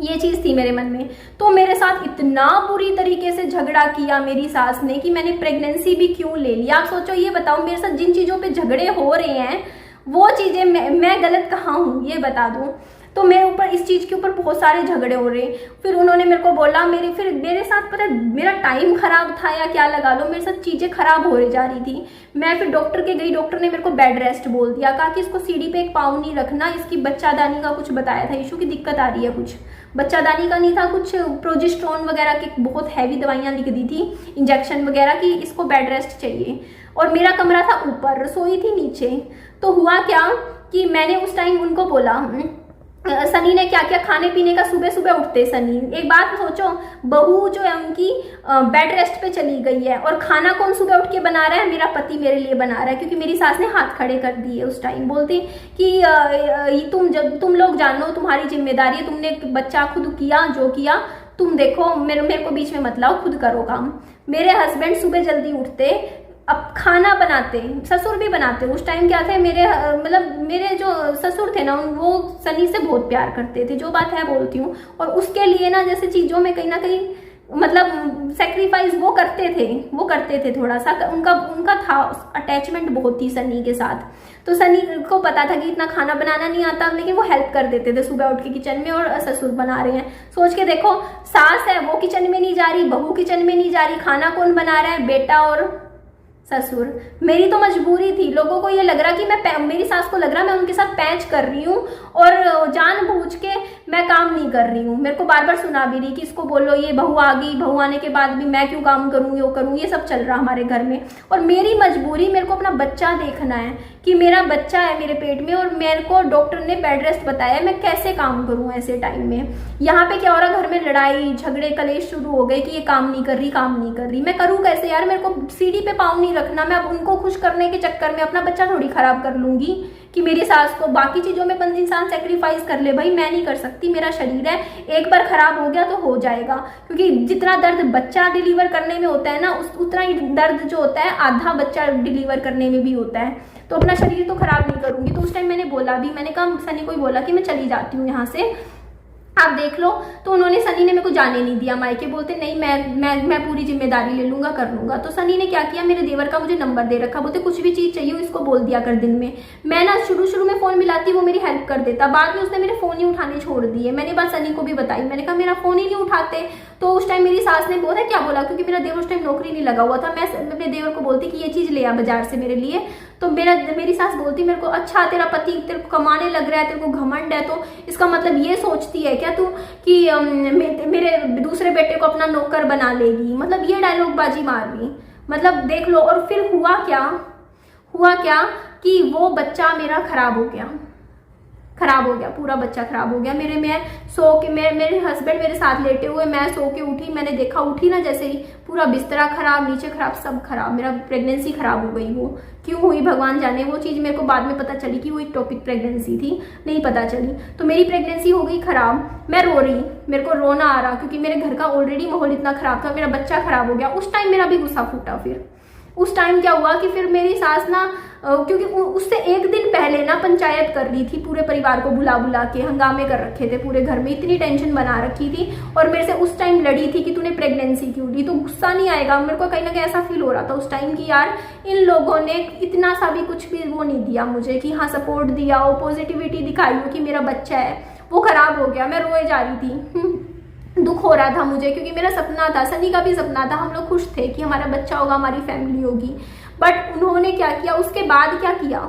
ये चीज़ थी मेरे मन में। तो मेरे साथ इतना बुरी तरीके से झगड़ा किया मेरी सास ने कि मैंने प्रेगनेंसी भी क्यों ले लिया। आप सोचो, ये बताओ मेरे साथ जिन चीज़ों पे झगड़े हो रहे हैं वो चीज़ें मैं गलत कहाँ हूँ, ये बता दूँ। तो मेरे ऊपर इस चीज़ के ऊपर बहुत सारे झगड़े हो रहे। फिर उन्होंने मेरे को बोला, फिर मेरे साथ पता है मेरा टाइम खराब था या क्या लगा लो, मेरे साथ चीज़ें खराब हो जा रही थी। मैं फिर डॉक्टर के गई, डॉक्टर ने मेरे को बेड रेस्ट बोल दिया, कहा कि इसको सीढ़ी पे एक पाँव नहीं रखना, इसकी बच्चादानी का कुछ बताया था, इशू की दिक्कत आ रही है कुछ। बच्चादानी का नहीं था, कुछ प्रोजेस्टेरोन वगैरह की बहुत हैवी दवाइयाँ लिख दी थी, इंजेक्शन वगैरह की, इसको बेड रेस्ट चाहिए। और मेरा कमरा था ऊपर, रसोई थी नीचे। तो हुआ क्या कि मैंने उस टाइम उनको बोला, सनी ने क्या किया खाने पीने का, सुबह सुबह उठते सनी, एक बात सोचो, बहू जो है उनकी बेड रेस्ट पे चली गई है और खाना कौन सुबह उठ के बना रहा है? मेरा पति मेरे लिए बना रहा है, क्योंकि मेरी सास ने हाथ खड़े कर दिए उस टाइम। बोलती कि तुम लोग जानो, तुम्हारी जिम्मेदारी है, तुमने बच्चा खुद किया, जो किया तुम देखो, मेरे को बीच में मत लाओ, खुद करो काम। मेरे हस्बैंड सुबह जल्दी उठते, अब खाना बनाते, ससुर भी बनाते। उस टाइम क्या थे मेरे मतलब मेरे जो ससुर थे ना, वो सनी से बहुत प्यार करते थे, जो बात है बोलती हूँ। और उसके लिए ना जैसे चीज़ों में कहीं ना कहीं मतलब सेक्रीफाइस वो करते थे थोड़ा सा। उनका था अटैचमेंट बहुत थी सनी के साथ। तो सनी को पता था कि इतना खाना बनाना नहीं आता, लेकिन वो हेल्प कर देते थे सुबह उठ के किचन में। और ससुर बना रहे हैं, सोच के देखो, सास है वो किचन में नहीं जा रही, बहू किचन में नहीं जा रही, खाना कौन बना रहा है? बेटा और ससुर। मेरी तो मजबूरी थी। लोगों को ये लग रहा कि मेरी सास को लग रहा मैं उनके साथ पैंच कर रही हूँ और जानबूझ के मैं काम नहीं कर रही हूँ। मेरे को बार बार सुना भी रही कि इसको बोलो, ये बहू आ गई, बहू आने के बाद भी मैं क्यों काम करूँ, यो करूँ, ये सब चल रहा हमारे घर में। और मेरी मजबूरी, मेरे को अपना बच्चा देखना है कि मेरा बच्चा है मेरे पेट में, और मेरे को डॉक्टर ने बेड रेस्ट बताया, मैं कैसे काम करूँ ऐसे टाइम में। यहाँ पे क्या हो रहा, घर में लड़ाई झगड़े कलेश शुरू हो गए कि ये काम नहीं कर रही, मैं करूँ कैसे यार? मेरे को सीढ़ी पे पाँव नहीं रखना, मैं अब उनको खुश करने के चक्कर में अपना बच्चा थोड़ी खराब कर लूंगी कि मेरी सास को बाकी चीजों में बंद इंसान सेक्रीफाइस कर ले। भाई मैं नहीं कर सकती, मेरा शरीर है, एक बार खराब हो गया तो हो जाएगा। क्योंकि जितना दर्द बच्चा डिलीवर करने में होता है ना, उतना ही दर्द जो होता है आधा बच्चा डिलीवर करने में भी होता है। तो अपना शरीर तो खराब नहीं करूंगी। तो उस टाइम मैंने बोला भी, मैंने कहा सनी को ही बोला कि मैं चली जाती हूँ यहाँ से, आप देख लो। तो उन्होंने, सनी ने मेरे को जाने नहीं दिया मायके, बोलते नहीं मैं पूरी जिम्मेदारी ले लूंगा, कर लूंगा। तो सनी ने क्या किया, मेरे देवर का मुझे नंबर दे रखा, बोलते कुछ भी चीज़ चाहिए इसको बोल दिया कर दिन में। मैं ना शुरू में फ़ोन मिलाती, वो मेरी हेल्प कर देता, बाद में उसने मेरे फ़ोन ही उठाने छोड़ दिए। मैंने बात सनी को भी बताई, मैंने कहा मेरा फ़ोन ही नहीं उठाते। तो उस टाइम मेरी सास ने बोला क्या बोला, क्योंकि मेरा देवर उस टाइम नौकरी नहीं लगा हुआ था। मैं अपने देवर को बोलती कि ये चीज़ ले आ बाजार से मेरे लिए। तो मेरी सास बोलती मेरे को, अच्छा तेरा पति तेरे को कमाने लग रहा है, तेरे को घमंड है, तो इसका मतलब ये सोचती है क्या तू कि मेरे दूसरे बेटे को अपना नौकर बना लेगी? मतलब ये डायलॉग बाजी मार दी, मतलब देख लो। और फिर हुआ क्या कि वो बच्चा मेरा खराब हो गया, पूरा बच्चा खराब हो गया। मेरे हस्बैंड मेरे साथ लेटे हुए, मैं सो के उठी, मैंने देखा, उठी ना जैसे ही पूरा बिस्तरा खराब, नीचे खराब, सब खराब। मेरा प्रेगनेंसी खराब हो गई। वो क्यों हुई भगवान जाने। वो चीज़ मेरे को बाद में पता चली कि वो एक टॉपिक प्रेगनेंसी थी, नहीं पता चली। तो मेरी प्रेगनेंसी हो गई खराब, मैं रो रही, मेरे को रोना आ रहा, क्योंकि मेरे घर का ऑलरेडी माहौल इतना खराब था, मेरा बच्चा खराब हो गया। उस टाइम मेरा भी गुस्सा फूटा। फिर उस टाइम क्या हुआ कि फिर मेरी सास ना क्योंकि उससे एक दिन पहले ना पंचायत कर रही थी, पूरे परिवार को बुला बुला के हंगामे कर रखे थे पूरे घर में, इतनी टेंशन बना रखी थी। और मेरे से उस टाइम लड़ी थी कि तूने प्रेगनेंसी क्यों ली, तो गुस्सा नहीं आएगा। मेरे को कहीं ना कहीं ऐसा फील हो रहा था उस टाइम कि यार इन लोगों ने इतना सा भी कुछ भी वो नहीं दिया मुझे कि हाँ सपोर्ट दिया हो, पॉजिटिविटी दिखाई हो कि मेरा बच्चा है। वो खराब हो गया, मैं रोए जा रही थी, दुख हो रहा था मुझे, क्योंकि मेरा सपना था, सनी का भी सपना था, हम लोग खुश थे कि हमारा बच्चा होगा, हमारी फैमिली होगी। बट उन्होंने क्या किया, उसके बाद क्या किया,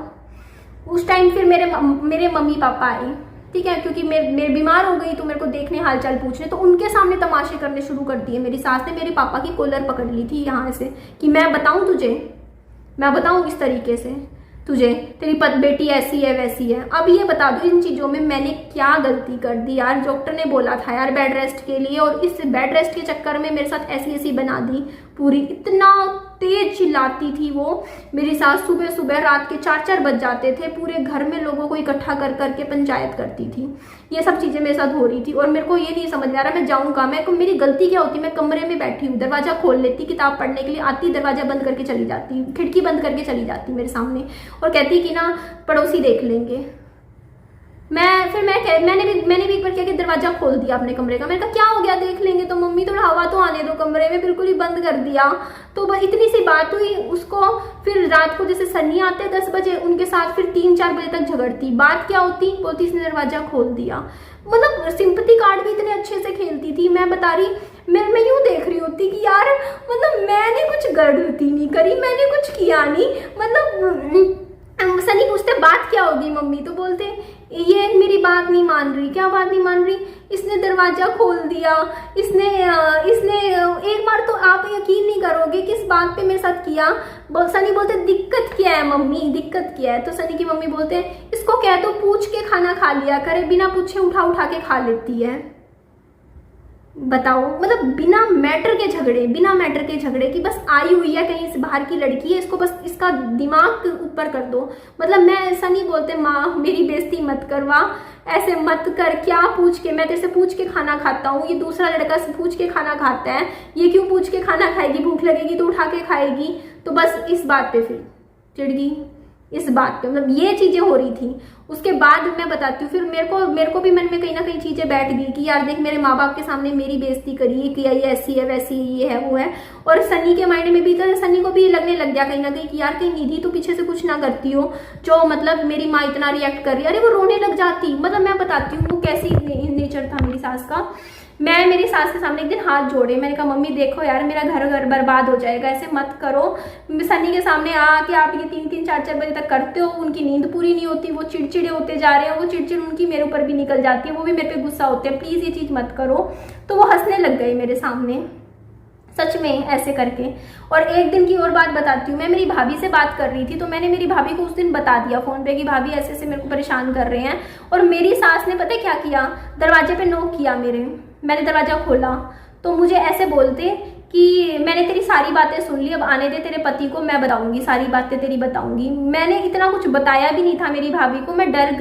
उस टाइम फिर मेरे मम्मी पापा आए, ठीक है, क्योंकि मैं बीमार हो गई तो मेरे को देखने हालचाल पूछने, तो उनके सामने तमाशे करने शुरू कर दिए। मेरी सास ने मेरे पापा की कॉलर पकड़ ली थी यहाँ से कि मैं बताऊँ तुझे, मैं बताऊँ इस तरीके से तुझे, तेरी बेटी ऐसी है वैसी है। अब ये बता दो इन चीज़ों में मैंने क्या गलती कर दी यार। डॉक्टर ने बोला था यार बेड रेस्ट के लिए, और इस बेड रेस्ट के चक्कर में मेरे साथ ऐसी बना दी पूरी। इतना तेज चिल्लाती थी वो मेरी सास, सुबह सुबह रात के 4-4 बज जाते थे, पूरे घर में लोगों को इकट्ठा कर करके पंचायत करती थी। ये सब चीज़ें मेरे साथ हो रही थी और मेरे को ये नहीं समझ आ रहा मैं जाऊँ कहाँ। मेरी गलती क्या होती, मैं कमरे में बैठी हूँ, दरवाजा खोल लेती, किताब पढ़ने के लिए आती, दरवाजा बंद करके चली जाती, खिड़की बंद करके चली जाती मेरे सामने, और कहती कि ना पड़ोसी देख लेंगे। मैंने भी एक बार क्या कि दरवाजा खोल दिया अपने कमरे का। मैंने कहा क्या हो गया, देख लेंगे तो मम्मी, थोड़ा हवा तो आने दो कमरे में, बिल्कुल ही बंद कर दिया। तो बस इतनी सी बात हुई उसको। फिर रात को जैसे सन्नी आते 10 बजे, उनके साथ फिर 3-4 बजे तक झगड़ती। बात क्या होती, बोलती इसने दरवाजा खोल दिया। मतलब सिंपैथी कार्ड भी इतने अच्छे से खेलती थी। मैं बता रही, मैं यूं देख रही होती कि यार मतलब मैंने कुछ गलती नहीं करी, मैंने कुछ किया नहीं। मतलब सनी पूछते बात क्या होगी मम्मी, तो बोलते ये मेरी बात नहीं मान रही। क्या बात नहीं मान रही, इसने दरवाजा खोल दिया, इसने एक बार तो आप यकीन नहीं करोगे किस बात पे मेरे साथ किया। सनी बोलते दिक्कत क्या है मम्मी, दिक्कत क्या है। तो सनी की मम्मी बोलते इसको कह तो पूछ के खाना खा लिया करे, बिना पूछे उठा के खा लेती है। बताओ, मतलब बिना मैटर के झगड़े कि बस आई हुई है कहीं से बाहर की लड़की है, इसको बस इसका दिमाग ऊपर कर दो। मतलब मैं ऐसा नहीं बोलते माँ मेरी बेइज्जती मत करवा, ऐसे मत कर, क्या पूछ के, मैं तेरे से पूछ के खाना खाता हूँ, ये दूसरा लड़का से पूछ के खाना खाता है, ये क्यों पूछ के खाना खाएगी, भूख लगेगी तो उठा के खाएगी। तो बस इस बात पे फिर चिढ़ गई, इस बात पे। मतलब ये चीजें हो रही थी। उसके बाद मैं बताती हूँ, फिर मेरे को भी मन में कहीं ना कहीं चीजें बैठ गई कि यार देख मेरे माँ बाप के सामने मेरी बेइज्जती करी है कि ये ऐसी है वैसी है, ये है वो है। और सनी के माइंड में भी, तो सनी को भी लगने लग गया कहीं ना कहीं कि यार कहीं निधि तो पीछे से कुछ ना करती हो जो मतलब मेरी माँ इतना रिएक्ट कर रही है। अरे वो रोने लग जाती। मतलब मैं बताती हूँ वो कैसी नेचर था मेरी सास का। मैं मेरी सास के सामने एक दिन हाथ जोड़े, मैंने कहा मम्मी देखो यार मेरा घर बर्बाद हो जाएगा, ऐसे मत करो। सनी के सामने आके आप ये 3-3, 4-4 बजे तक करते हो, उनकी नींद पूरी नहीं होती, वो चिड़चिड़े होते जा रहे हैं, वो चिड़चिड़ उनकी मेरे ऊपर भी निकल जाती है, वो भी मेरे पे गुस्सा होते हैं, प्लीज़ ये चीज़ मत करो। तो वो हंसने लग गए मेरे सामने, सच में ऐसे करके। और एक दिन की और बात बताती हूँ, मैं मेरी भाभी से बात कर रही थी, तो मैंने मेरी भाभी को उस दिन बता दिया फ़ोन पे कि भाभी ऐसे ऐसे मेरे को परेशान कर रहे हैं। और मेरी सास ने पता क्या किया, दरवाजे पे नॉक किया मैंने दरवाज़ा खोला तो मुझे ऐसे बोलते कि मैंने तेरी सारी बातें सुन ली, अब आने दे तेरे पति को, मैं बताऊंगी सारी बातें तेरी बताऊंगी। मैंने इतना कुछ बताया भी नहीं था मेरी भाभी को। मैं डर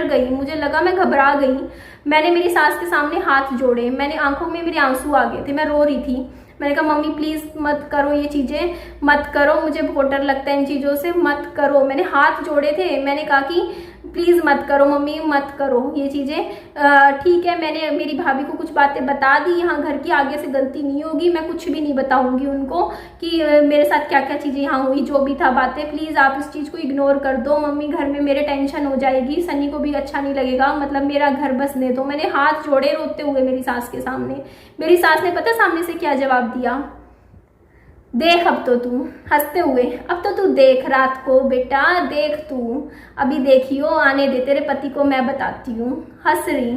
गई, मुझे लगा, मैं घबरा गई। मैंने मेरी सास के सामने हाथ जोड़े, मैंने आंखों में मेरे आंसू आ गए थे, मैं रो रही थी। मैंने कहा मम्मी प्लीज़ मत करो ये चीज़ें, मत करो, मुझे बहुत डर लगता है इन चीज़ों से, मत करो। मैंने हाथ जोड़े थे, मैंने कहा कि प्लीज़ मत करो मम्मी, मत करो ये चीज़ें। ठीक है, मैंने मेरी भाभी को कुछ बातें बता दी, यहाँ घर की आगे से गलती नहीं होगी, मैं कुछ भी नहीं बताऊँगी उनको कि मेरे साथ क्या क्या चीज़ें यहाँ हुई, जो भी था बातें, प्लीज़ आप इस चीज़ को इग्नोर कर दो मम्मी, घर में मेरे टेंशन हो जाएगी, सनी को भी अच्छा नहीं लगेगा, मतलब मेरा घर बसने दो। मैंने हाथ जोड़े रोते हुए मेरी सास के सामने। मेरी सास ने पता सामने से क्या जवाब दिया, देख अब तो तू, हंसते हुए, अब तो तू देख रात को बेटा, देख तू अभी देखियो, आने दे तेरे पति को, मैं बताती हूँ। हंस रही।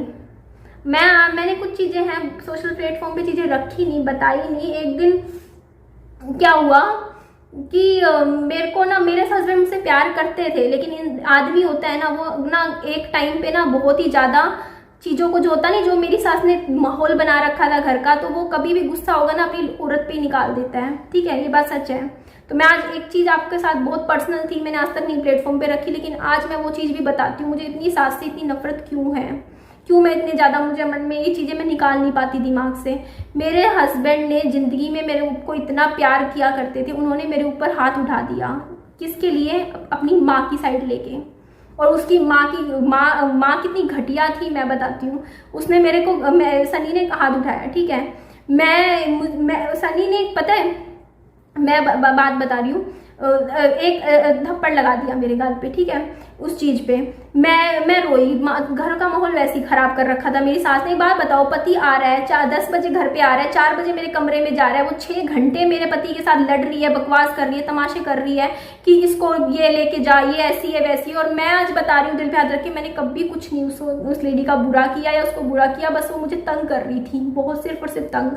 मैंने कुछ चीज़ें हैं सोशल प्लेटफॉर्म पे चीज़ें रखी नहीं, बताई नहीं। एक दिन क्या हुआ कि मेरे को ना, मेरे हस्बैंड मुझसे प्यार करते थे, लेकिन आदमी होता है ना वो ना एक टाइम पे ना बहुत ही ज़्यादा चीज़ों को, जो होता नहीं, जो मेरी सास ने माहौल बना रखा था घर का, तो वो कभी भी गुस्सा होगा ना अपनी औरत पे ही निकाल देता है। ठीक है, ये बात सच है। तो मैं आज एक चीज़ आपके साथ बहुत पर्सनल थी, मैंने आज तक नहीं प्लेटफॉर्म पे रखी, लेकिन आज मैं वो चीज़ भी बताती हूँ, मुझे इतनी सास से इतनी नफरत क्यों है, क्यों मैं इतने ज़्यादा, मुझे मन में ये चीज़ें मैं निकाल नहीं पाती दिमाग से। मेरे हस्बैंड ने ज़िंदगी में मेरे को इतना प्यार किया करते थे, उन्होंने मेरे ऊपर हाथ उठा दिया। किसके लिए? अपनी माँ की साइड लेके। और उसकी माँ कितनी घटिया थी मैं बताती हूँ। उसने मेरे को, सनी ने हाथ उठाया, ठीक है, मैं सनी ने, पता है मैं बात बता रही हूँ, एक थप्पड़ लगा दिया मेरे गाल पे, ठीक है, उस चीज़ पे मैं रोई। घर का माहौल वैसे ही खराब कर रखा था। मेरी सास ने, बात बताओ, पति आ रहा है 10 बजे घर पे आ रहा है, 4 बजे मेरे कमरे में जा रहा है, वो 6 घंटे मेरे पति के साथ लड़ रही है, बकवास कर रही है, तमाशे कर रही है कि इसको ये लेके जा, ये ऐसी है वैसी है। और मैं आज बता रही हूँ दिल पे हाथ रख के, मैंने कभी कुछ नहीं उस लेडी का बुरा किया या उसको बुरा किया, बस वो मुझे तंग कर रही थी, बहुत सिर्फ और सिर्फ तंग।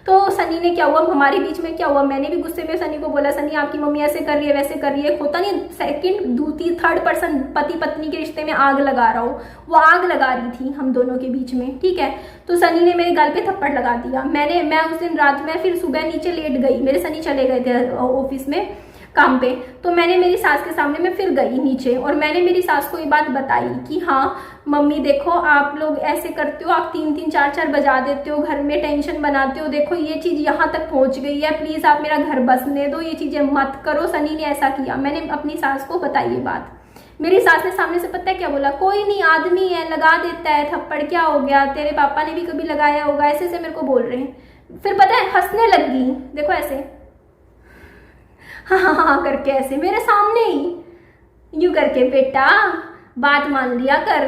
तो सनी ने क्या हुआ, हमारे बीच में क्या हुआ, मैंने भी गुस्से में सनी को बोला, सनी आपकी मम्मी ऐसे कर रही है वैसे कर रही है। होता नहीं सेकंड, दूसरी, थर्ड पर्सन पति पत्नी के रिश्ते में आग लगा रहा हो, वो आग लगा रही थी हम दोनों के बीच में, ठीक है। तो सनी ने मेरे गाल पे थप्पड़ लगा दिया। मैं उस दिन रात में फिर सुबह नीचे लेट गई, मेरे सनी चले गए थे ऑफिस में काम पे, तो मैंने मेरी सास के सामने मैं फिर गई नीचे और मैंने मेरी सास को ये बात बताई कि हाँ मम्मी देखो, आप लोग ऐसे करते हो, आप 3-3 4-4 बजा देते हो, घर में टेंशन बनाते हो, देखो ये चीज़ यहाँ तक पहुँच गई है, प्लीज़ आप मेरा घर बसने दो, ये चीज़ें मत करो। सनी ने ऐसा किया, मैंने अपनी सास को बताई ये बात। मेरी सास ने सामने से पता है क्या बोला, कोई नहीं, आदमी है, लगा देता है थप्पड़, क्या हो गया, तेरे पापा ने भी कभी लगाया होगा, ऐसे ऐसे मेरे को बोल रहे हैं। फिर पता है हंसने लग गई, देखो ऐसे हाँ हाँ हाँ करके, ऐसे मेरे सामने ही यूं करके, बेटा बात मान लिया कर,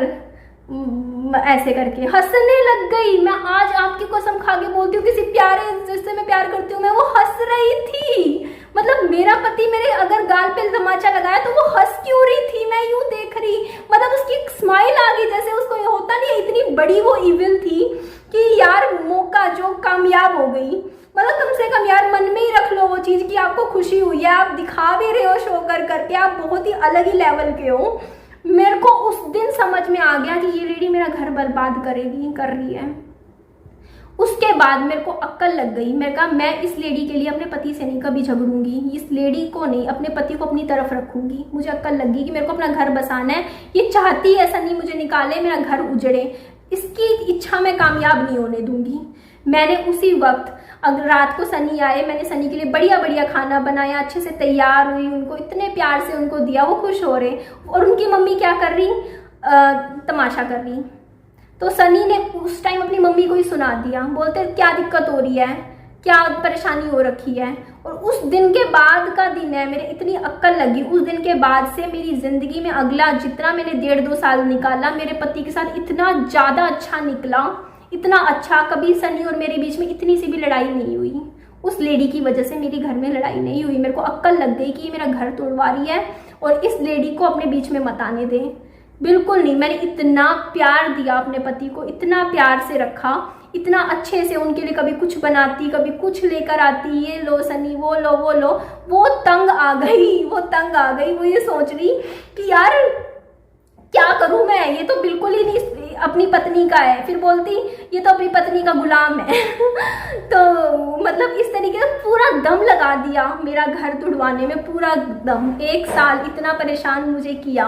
ऐसे करके हंसने लग गई। मैं आज आपकी कसम खा के बोलती हूँ, किसी प्यारे जिससे मैं प्यार करती हूँ मैं, वो हंस रही थी। मतलब मेरा पति मेरे अगर गाल पे तमाचा लगाया तो वो हंस क्यों रही थी, मैं यूं देख रही, मतलब उसकी एक स्माइल आ गई, जैसे उसको ये होता नहीं, इतनी बड़ी वो इविल थी कि यार मौका जो कामयाब हो गई। मतलब कम से कम यार मन में ही रख लो वो चीज़ कि आपको खुशी हुई है, आप दिखा भी रहे हो शो कर करके, आप बहुत ही अलग ही लेवल के हो। मेरे को उस दिन समझ में आ गया कि ये लेडी मेरा घर बर्बाद करेगी, कर रही है। उसके बाद मेरे को अक्ल लग गई, मैं कहा मैं इस लेडी के लिए अपने पति से नहीं कभी झगड़ूंगी, इस लेडी को नहीं, अपने पति को अपनी तरफ रखूंगी। मुझे अक्ल लग गई कि मेरे को अपना घर बसाना है, ये चाहती है सनी मुझे निकाले, मेरा घर उजड़े, इसकी इच्छा मैं कामयाब नहीं होने दूंगी। मैंने उसी वक्त, अगर रात को सनी आए, मैंने सनी के लिए बढ़िया बढ़िया खाना बनाया, अच्छे से तैयार हुई, उनको इतने प्यार से उनको दिया, वो खुश हो रहे, और उनकी मम्मी क्या कर रही, तमाशा कर रही। तो सनी ने उस टाइम अपनी मम्मी को ही सुना दिया, बोलते क्या दिक्कत हो रही है, क्या परेशानी हो रखी है। और उस दिन के बाद का दिन है, मेरे इतनी अक्ल लगी, उस दिन के बाद से मेरी ज़िंदगी में अगला जितना मैंने 1.5-2 साल निकाला, मेरे पति के साथ इतना ज़्यादा अच्छा निकला, इतना अच्छा, कभी सनी और मेरे बीच में इतनी सी भी लड़ाई नहीं हुई। उस लेडी की वजह से मेरी घर में लड़ाई नहीं हुई। मेरे को अक्ल लग गई कि ये मेरा घर तोड़वा रही है और इस लेडी को अपने बीच में मत आने दें, बिल्कुल नहीं। मैंने इतना प्यार दिया अपने पति को, इतना प्यार से रखा, इतना अच्छे से उनके लिए कभी कुछ बनाती, कभी कुछ लेकर आती, ये लो सनी, वो लो वो लो। वो तंग आ गई, वो तंग आ गई, वो ये सोच रही कि यार क्या करूं मैं, ये तो बिल्कुल ही नहीं अपनी पत्नी का है, फिर बोलती ये तो अपनी पत्नी का गुलाम है। तो मतलब इस तरीके से पूरा दम लगा दिया मेरा घर तुड़वाने में, पूरा दम। 1 साल इतना परेशान मुझे किया।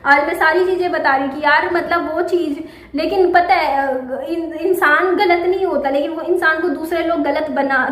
आज मैं सारी चीज़ें बता रही कि यार मतलब वो चीज़, लेकिन पता है इंसान गलत नहीं होता, लेकिन वो इंसान को दूसरे लोग गलत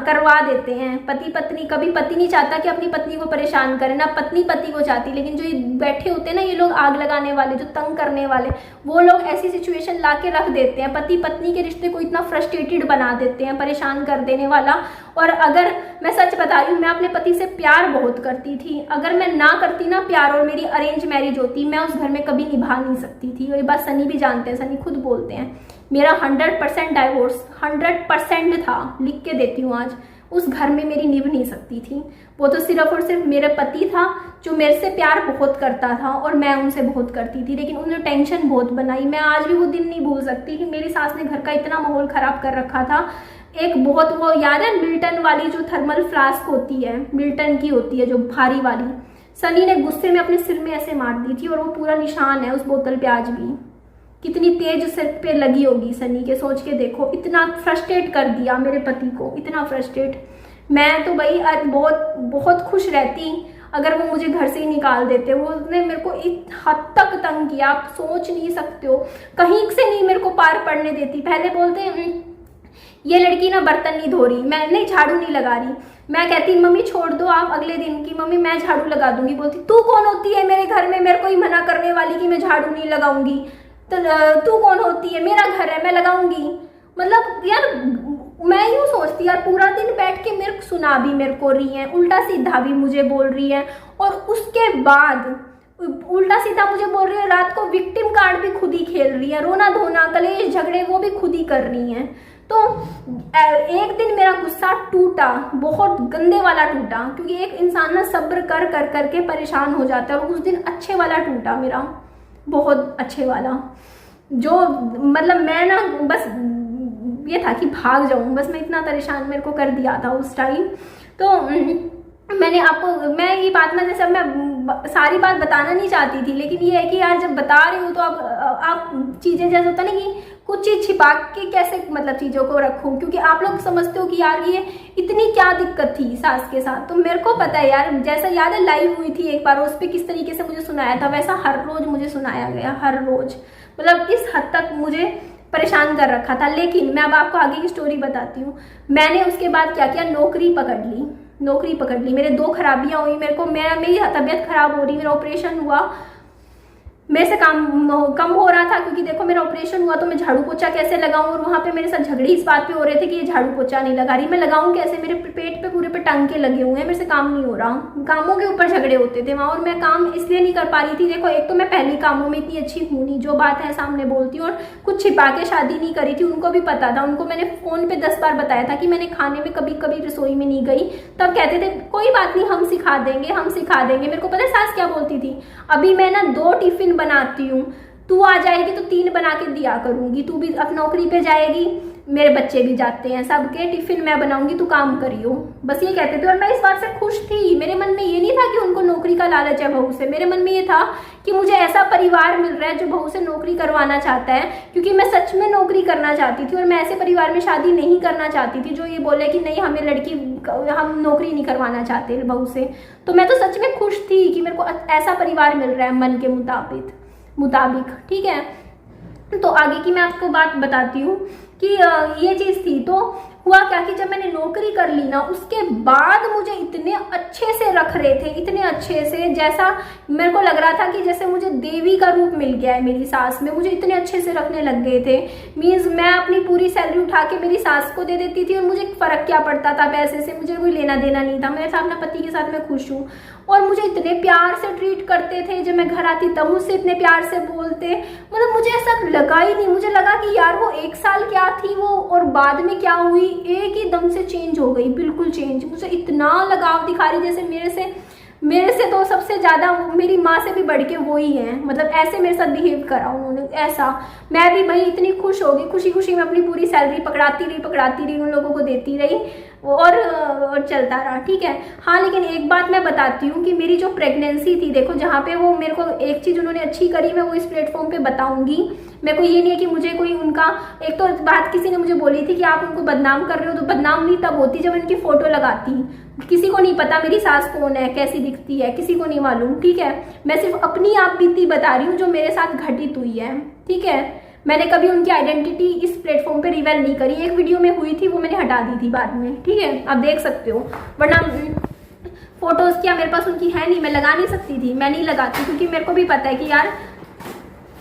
करवा देते हैं। पति पत्नी, कभी पति नहीं चाहता कि अपनी पत्नी को परेशान करे, ना पत्नी पति को चाहती, लेकिन जो ये बैठे होते हैं ना, ये लोग आग लगाने वाले, जो तंग करने वाले, वो लोग ऐसी सिचुएशन ला के रख देते हैं। पति पत्नी के रिश्ते को इतना फ्रस्ट्रेटेड बना देते हैं, परेशान कर देने वाला। और अगर मैं सच बता रही हूँ, मैं अपने पति से प्यार बहुत करती थी। अगर मैं ना करती ना प्यार और मेरी अरेंज मैरिज होती, मैं उस घर में कभी निभा नहीं सकती थी। और ये बात सनी भी जानते हैं, सनी खुद बोलते हैं। मेरा 100% डाइवोर्स 100% था, लिख के देती हूँ आज। उस घर में मेरी निभ नहीं सकती थी। वो तो सिर्फ और सिर्फ मेरा पति था जो मेरे से प्यार बहुत करता था और मैं उनसे बहुत करती थी, लेकिन उन्होंने टेंशन बहुत बनाई। मैं आज भी वो दिन नहीं भूल सकती कि मेरी सास ने घर का इतना माहौल ख़राब कर रखा था। एक बहुत, वो याद है मिल्टन वाली जो थर्मल फ्लास्क होती है, मिल्टन की होती है जो भारी वाली, सनी ने गुस्से में अपने सिर में ऐसे मार दी थी और वो पूरा निशान है उस बोतल पे आज भी। कितनी तेज सिर पे लगी होगी सनी के, सोच के देखो। इतना फ्रस्ट्रेट कर दिया मेरे पति को, इतना फ्रस्ट्रेट। मैं तो भाई आज बहुत बहुत खुश रहती अगर वो मुझे घर से ही निकाल देते। वो उसने मेरे को इस हद तक तंग किया, आप सोच नहीं सकते हो। कहीं से नहीं मेरे को पार पड़ने देती। पहले बोलते ये लड़की ना बर्तन नहीं धो रही, मैं नहीं झाड़ू नहीं लगा रही। मैं कहती मम्मी छोड़ दो आप, अगले दिन की मम्मी मैं झाड़ू लगा दूंगी। बोलती तू कौन होती है मेरे घर में मेरे को ही मना करने वाली कि मैं झाड़ू नहीं लगाऊंगी, तो तू कौन होती है, मेरा घर है मैं लगाऊंगी। मतलब यार मैं यूँ सोचती यार, पूरा दिन बैठ के मेरे को सुना भी मेरे को रही है, उल्टा सीधा भी मुझे बोल रही है, और उसके बाद उल्टा सीधा मुझे बोल रही है, रात को विक्टिम कार्ड भी खुद ही खेल रही है, रोना धोना कलेश झगड़े वो भी खुद ही कर रही है। तो एक दिन मेरा गुस्सा टूटा, बहुत गंदे वाला टूटा, क्योंकि एक इंसान ना सब्र कर कर करके परेशान हो जाता है, और उस दिन अच्छे वाला टूटा मेरा, बहुत अच्छे वाला। जो मतलब मैं ना बस ये था कि भाग जाऊं, बस मैं इतना परेशान मेरे को कर दिया था उस टाइम। तो मैंने आपको, मैं ये बात ना जैसे मैं सारी बात बताना नहीं चाहती थी, लेकिन ये है कि यार जब बता रही हूँ तो आप चीज़ें जैसे होता ना कि कुछ चीज़ छिपा के कैसे मतलब चीज़ों को रखूँ, क्योंकि आप लोग समझते हो कि यार ये इतनी क्या दिक्कत थी सास के साथ। तो मेरे को पता है यार, जैसा याद है लाइव हुई थी एक बार, उस पर किस तरीके से मुझे सुनाया था, वैसा हर रोज़ मुझे सुनाया गया, हर रोज़, मतलब इस हद तक मुझे परेशान कर रखा था। लेकिन मैं अब आपको आगे की स्टोरी बताती हूँ। मैंने उसके बाद क्या किया, नौकरी पकड़ ली। मेरे 2 खराबियाँ हुई, मेरी तबीयत खराब हो रही, मेरा ऑपरेशन हुआ, मेरे से काम कम हो रहा था, क्योंकि देखो मेरा ऑपरेशन हुआ तो मैं झाड़ू पोछा कैसे लगाऊं, और वहाँ पे मेरे साथ झगड़े इस बात पे हो रहे थे कि ये झाड़ू पोछा नहीं लगा रही, मैं लगाऊं कैसे, मेरे पेट पे पूरे पे टांके लगे हुए हैं, मेरे से काम नहीं हो रहा, कामों के ऊपर झगड़े होते थे वहाँ, और मैं काम इसलिए नहीं कर पा रही थी। देखो एक तो मैं पहले कामों में इतनी अच्छी हूँ नहीं, जो बात है सामने बोलती हूँ, और कुछ छिपा के शादी नहीं करी थी, उनको भी पता था, उनको मैंने फोन पे 10 बार बताया था कि मैंने खाने में कभी कभी रसोई में नहीं गई, तब कहते थे कोई बात नहीं हम सिखा देंगे। मेरे को पता है सास क्या बोलती थी, अभी मैं ना 2 टिफिन बनाती हूँ, तू आ जाएगी तो 3 बना के दिया करूंगी, तू भी अब नौकरी पे जाएगी, मेरे बच्चे भी जाते हैं, सबके टिफिन मैं बनाऊंगी, तू काम करियो, बस ये कहते थे। और मैं इस बात से खुश थी, मेरे मन में ये नहीं था कि उनको नौकरी का लालच है बहू से, मेरे मन में ये था कि मुझे ऐसा परिवार मिल रहा है जो बहू से नौकरी करवाना चाहता है, क्योंकि मैं सच में नौकरी करना चाहती थी, और मैं ऐसे परिवार में शादी नहीं करना चाहती थी जो ये बोले कि नहीं हम नौकरी नहीं करवाना चाहते बहू से। तो मैं तो सच में खुश थी कि मेरे को ऐसा परिवार मिल रहा है मन के मुताबिक, ठीक है। तो आगे की मैं आपको बात बताती हूँ कि ये चीज़ थी। तो हुआ क्या कि जब मैंने नौकरी कर ली ना, उसके बाद मुझे इतने अच्छे से रख रहे थे, इतने अच्छे से, जैसा मेरे को लग रहा था कि जैसे मुझे देवी का रूप मिल गया है मेरी सास में, मुझे इतने अच्छे से रखने लग गए थे। मीन्स मैं अपनी पूरी सैलरी उठा के मेरी सास को दे देती थी, और मुझे फ़र्क क्या पड़ता था पैसे से, मुझे कोई लेना देना नहीं था, मेरे अपने पति के साथ मैं खुश हूँ। और मुझे इतने प्यार से ट्रीट करते थे, जब मैं घर आती तब मुझसे इतने प्यार से बोलते, मतलब मुझे ऐसा लगा ही नहीं, मुझे लगा कि यार वो 1 साल क्या थी वो, और बाद में क्या हुई, एक ही दम से चेंज हो गई, बिल्कुल चेंज। मुझे इतना लगाव दिखा रही जैसे मेरे से तो सबसे ज़्यादा मेरी माँ से भी बढ़ के वो ही है, मतलब ऐसे मेरे साथ बिहेव करा उन्होंने, ऐसा। मैं भी भाई इतनी खुश हो गई, खुशी खुशी में अपनी पूरी सैलरी पकड़ाती रही, उन लोगों को देती रही, और चलता रहा, ठीक है। हाँ, लेकिन एक बात मैं बताती हूँ कि मेरी जो प्रेगनेंसी थी, देखो जहाँ पे वो मेरे को एक चीज़ उन्होंने अच्छी करी, मैं वो इस प्लेटफॉर्म पे बताऊंगी। मेरे को ये नहीं है कि मुझे कोई उनका, एक तो बात किसी ने मुझे बोली थी कि आप उनको बदनाम कर रहे हो, तो बदनाम नहीं तब होती जब उनकी फ़ोटो लगाती। किसी को नहीं पता मेरी सास कौन है, कैसी दिखती है, किसी को नहीं मालूम, ठीक है। मैं सिर्फ अपनी आप बीती बता रही हूँ जो मेरे साथ घटित हुई है, ठीक है। मैंने कभी उनकी आइडेंटिटी इस प्लेटफॉर्म पे रिवील नहीं करी, एक वीडियो में हुई थी वो मैंने हटा दी थी बाद में, ठीक है, आप देख सकते हो। वरना फोटोज़ क्या मेरे पास उनकी है नहीं, मैं लगा नहीं सकती थी, मैं नहीं लगाती, क्योंकि मेरे को भी पता है कि यार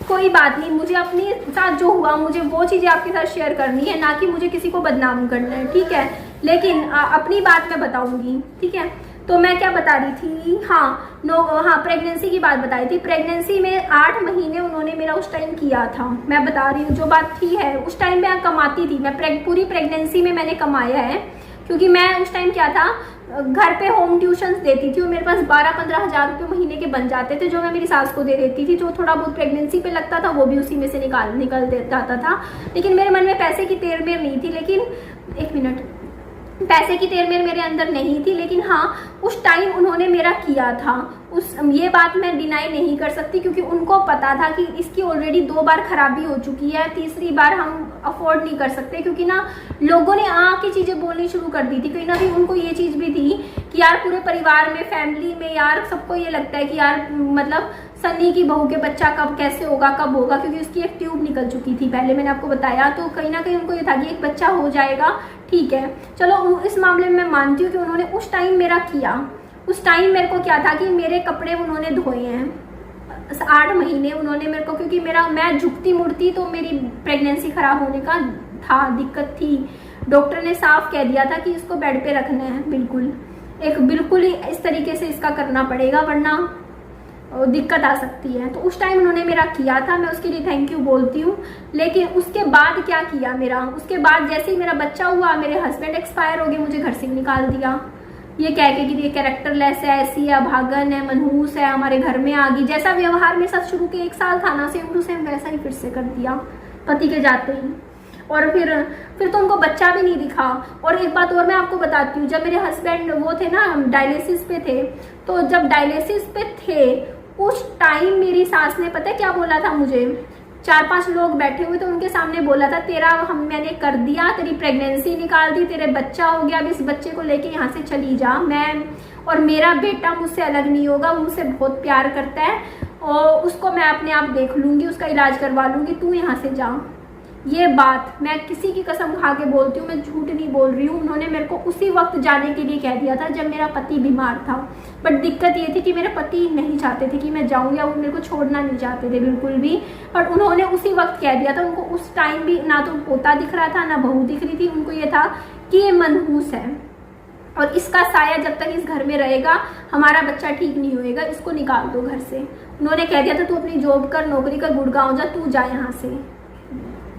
कोई बात नहीं, मुझे अपने साथ जो हुआ मुझे वो चीज़ें आपके साथ शेयर करनी है, ना कि मुझे किसी को बदनाम करना है, ठीक है। लेकिन अपनी बात मैं बताऊंगी, ठीक है। तो मैं क्या बता रही थी, हाँ प्रेगनेंसी की बात बता रही थी। प्रेगनेंसी में 8 महीने उन्होंने मेरा उस टाइम किया था, मैं बता रही हूँ जो बात थी है। उस टाइम मैं कमाती थी, मैं पूरी प्रेगनेंसी में मैंने कमाया है, क्योंकि मैं उस टाइम क्या था, घर पे होम ट्यूशन्स देती थी, और मेरे पास 12-15 हज़ार रुपये महीने के बन जाते थे, जो मैं मेरी सास को दे देती थी। जो थोड़ा बहुत प्रेगनेंसी पे लगता था वो भी उसी में से निकल जाता था। लेकिन मेरे मन में पैसे की तेर मेर नहीं थी। लेकिन एक मिनट, पैसे की तेर मेरे अंदर नहीं थी, लेकिन हाँ उस टाइम उन्होंने मेरा किया था। ये बात मैं डिनाई नहीं कर सकती, क्योंकि उनको पता था कि इसकी ऑलरेडी 2 बार खराबी हो चुकी है, तीसरी बार हम अफोर्ड नहीं कर सकते, क्योंकि ना लोगों ने आके चीज़ें बोलनी शुरू कर दी थी। कहीं ना कहीं उनको ये चीज़ भी थी कि यार पूरे परिवार में, फैमिली में यार सबको ये लगता है कि यार मतलब सन्नी की बहू के बच्चा कब कैसे होगा, कब होगा, क्योंकि उसकी एक ट्यूब निकल चुकी थी पहले, मैंने आपको बताया। तो कहीं ना कहीं उनको ये था कि एक बच्चा हो जाएगा, ठीक है। चलो इस मामले में मैं मानती हूँ कि उन्होंने उस टाइम मेरा किया। उस टाइम मेरे को क्या था कि मेरे कपड़े उन्होंने धोए हैं 8 महीने उन्होंने मेरे को, क्योंकि मैं झुकती मुड़ती तो मेरी प्रेगनेंसी खराब होने का था, दिक्कत थी। डॉक्टर ने साफ कह दिया था कि इसको बेड पे रखना है, बिल्कुल ही इस तरीके से इसका करना पड़ेगा, वरना दिक्कत आ सकती है। तो उस टाइम उन्होंने मेरा किया था, मैं उसके लिए थैंक यू बोलती हूँ। लेकिन उसके बाद क्या किया मेरा, उसके बाद जैसे ही मेरा बच्चा हुआ, मेरे हस्बैंड एक्सपायर हो गए, मुझे घर से निकाल दिया, ये कह के कि ये कैरेक्टरलेस है, ऐसी है, अभागन है, मनहूस है, हमारे घर में आ गई। जैसा व्यवहार मेरे साथ शुरू के 1 साल था ना, सेम टू सेम वैसा ही फिर से कर दिया पति के जाते ही। और फिर तो उनको बच्चा भी नहीं दिखा। और एक बात और मैं आपको बताती हूँ, जब मेरे हस्बैंड वो थे ना डायलिसिस पे थे, तो जब डायलिसिस पे थे उस टाइम मेरी सास ने पता है क्या बोला था मुझे, 4-5 लोग बैठे हुए तो उनके सामने बोला था, मैंने कर दिया, तेरी प्रेगनेंसी निकाल दी, तेरे बच्चा हो गया, अब इस बच्चे को लेके यहाँ से चली जा। और मेरा बेटा मुझसे अलग नहीं होगा, वो मुझसे बहुत प्यार करता है और उसको मैं अपने आप देख लूँगी, उसका इलाज करवा लूँगी, तू यहाँ से जा। ये बात मैं किसी की कसम खा के बोलती हूँ, मैं झूठ नहीं बोल रही हूँ। उन्होंने मेरे को उसी वक्त जाने के लिए कह दिया था जब मेरा पति बीमार था। बट दिक्कत ये थी कि मेरे पति नहीं चाहते थे कि मैं जाऊँ, या वो मेरे को छोड़ना नहीं चाहते थे बिल्कुल भी। और उन्होंने उसी वक्त कह दिया था। उनको उस टाइम भी ना तो पोता दिख रहा था ना बहू दिख रही थी। उनको ये था कि ये मनहूस है और इसका साया जब तक इस घर में रहेगा हमारा बच्चा ठीक नहीं होएगा, इसको निकाल दो घर से। उन्होंने कह दिया था तू अपनी जॉब कर, नौकरी कर, गुड़गांव जा, तू जा यहाँ से।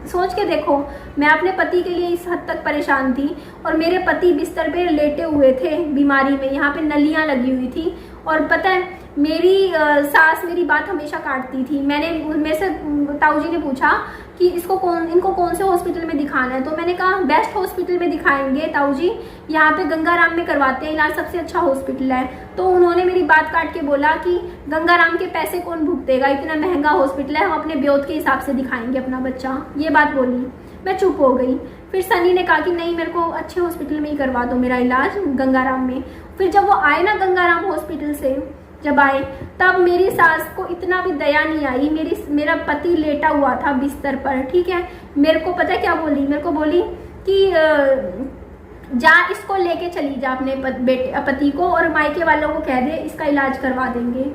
सोच के देखो, मैं अपने पति के लिए इस हद तक परेशान थी और मेरे पति बिस्तर पे लेटे हुए थे बीमारी में, यहाँ पे नलियाँ लगी हुई थी। और पता है मेरी सास मेरी बात हमेशा काटती थी। मेरे से ताऊ जी ने पूछा कि इनको कौन से हॉस्पिटल में दिखाना है, तो मैंने कहा बेस्ट हॉस्पिटल में दिखाएंगे ताऊ जी, यहाँ पे गंगाराम में करवाते हैं इलाज, सबसे अच्छा हॉस्पिटल है। तो उन्होंने मेरी बात काट के बोला कि गंगाराम के पैसे कौन भुगतेगा, इतना महंगा हॉस्पिटल है, हम अपने ब्योत के हिसाब से दिखाएंगे अपना बच्चा। ये बात बोली, मैं चुप हो गई। फिर सनी ने कहा कि नहीं, मेरे को अच्छे हॉस्पिटल में ही करवा दो मेरा इलाज, गंगाराम में। फिर जब वो आए ना गंगाराम हॉस्पिटल से जब आए, तब मेरी सास को इतना भी दया नहीं आई। मेरा पति लेटा हुआ था बिस्तर पर, ठीक है। मेरे को पता है क्या बोली, मेरे को बोली कि जा इसको लेके चली जा अपने पति को और मायके वालों को कह दे इसका इलाज करवा देंगे।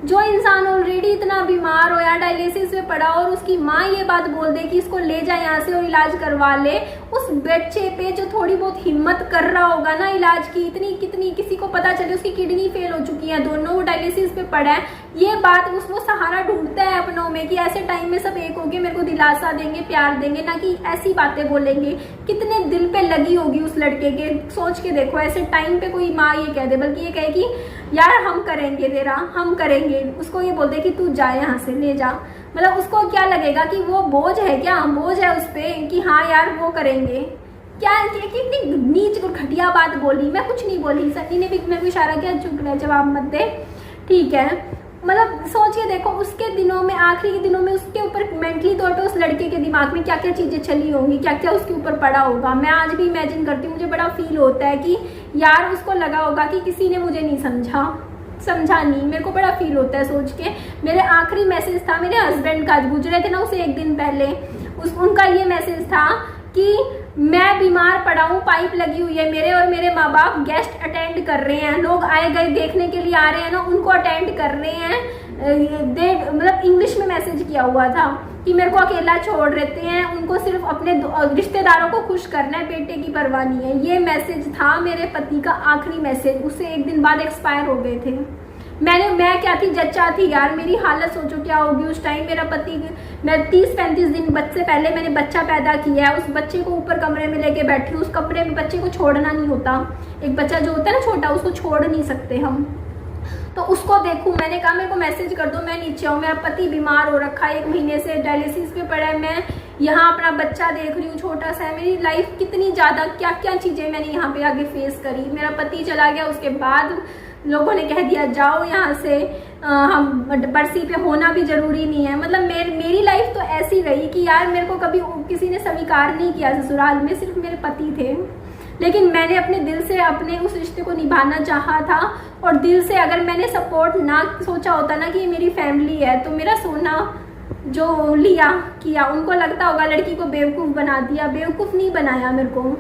जो इंसान ऑलरेडी इतना बीमार हो या डायलिसिस में पड़ा और उसकी माँ ये बात बोल दे कि इसको ले जा यहाँ से और इलाज करवा ले, उस बच्चे पे जो थोड़ी बहुत हिम्मत कर रहा होगा ना इलाज की, इतनी कितनी किसी को पता चले उसकी किडनी फेल हो चुकी है, दोनों वो डायलिसिस पे पड़ा है, ये बात उसको सहारा ढूंढता है अपनों में कि ऐसे टाइम में सब एक होके मेरे को दिलासा देंगे, प्यार देंगे, ना कि ऐसी बातें बोलेंगे। कितने दिल पे लगी होगी उस लड़के के, सोच के देखो। ऐसे टाइम पे कोई माँ ये कह दे, बल्कि ये कहे कि यार हम करेंगे तेरा, हम करेंगे, उसको ये बोलते कि तू जा यहाँ से, ले जा। मतलब उसको क्या लगेगा कि वो बोझ है, क्या बोझ है उस पे कि हाँ यार वो करेंगे। क्या कितनी नीच और घटिया बात बोली। मैं कुछ नहीं बोली, सनी ने भी मेरे को इशारा किया चुप रह, जवाब मत दे, ठीक है। मतलब सोच के देखो उसके दिनों में, आखिरी के दिनों में उसके ऊपर मेंटली तौर पे उस लड़के के दिमाग में क्या क्या चीजें चली होंगी, क्या क्या उसके ऊपर पड़ा होगा। मैं आज भी इमेजिन करती हूँ, मुझे बड़ा फील होता है कि यार उसको लगा होगा कि किसी ने मुझे नहीं समझा नहीं। मेरे को बड़ा फील होता है सोच के। मेरे आखिरी मैसेज था मेरे हस्बैंड का, गुजरे थे ना उसे 1 दिन पहले, उनका ये मैसेज था कि मैं बीमार पड़ा हूँ, पाइप लगी हुई है मेरे, और मेरे माँ बाप गेस्ट अटेंड कर रहे हैं, लोग आए गए देखने के लिए आ रहे हैं ना, उनको अटेंड कर रहे हैं। मतलब इंग्लिश में मैसेज किया हुआ था कि मेरे को अकेला छोड़ देते हैं, उनको सिर्फ अपने रिश्तेदारों को खुश करना है, बेटे की परवाह नहीं है। ये मैसेज था मेरे पति का आखिरी मैसेज। उससे 1 दिन बाद एक्सपायर हो गए थे। मैं क्या थी, जच्चा थी यार। मेरी हालत सोचो क्या होगी उस टाइम। मेरा पति, मैं 30-35 दिन बच्चे पहले मैंने बच्चा पैदा किया है, उस बच्चे को ऊपर कमरे में लेके बैठी हूँ। उस कमरे में बच्चे को छोड़ना नहीं होता, एक बच्चा जो होता है ना छोटा, उसको छोड़ नहीं सकते हम। तो उसको देखूं, मैंने कहा मेरे को मैसेज कर दो, मैं नीचे हूँ। मेरा पति बीमार हो रखा है, 1 महीने से डायलिसिस पे पड़ा है। मैं यहाँ अपना बच्चा देख रही हूँ छोटा सा है। मेरी लाइफ कितनी ज़्यादा क्या क्या चीज़ें मैंने यहाँ पे आगे फेस करी। मेरा पति चला गया, उसके बाद लोगों ने कह दिया जाओ यहाँ से, हम बरसी पे होना भी ज़रूरी नहीं है। मतलब मेरी लाइफ तो ऐसी रही कि यार मेरे को कभी किसी ने स्वीकार नहीं किया ससुराल में, सिर्फ मेरे पति थे। लेकिन मैंने अपने दिल से अपने उस रिश्ते को निभाना चाहा था, और दिल से अगर मैंने सपोर्ट ना सोचा होता ना कि ये मेरी फैमिली है, तो मेरा सोना जो लिया किया, उनको लगता होगा लड़की को बेवकूफ़ बना दिया। बेवकूफ़ नहीं बनाया मेरे को।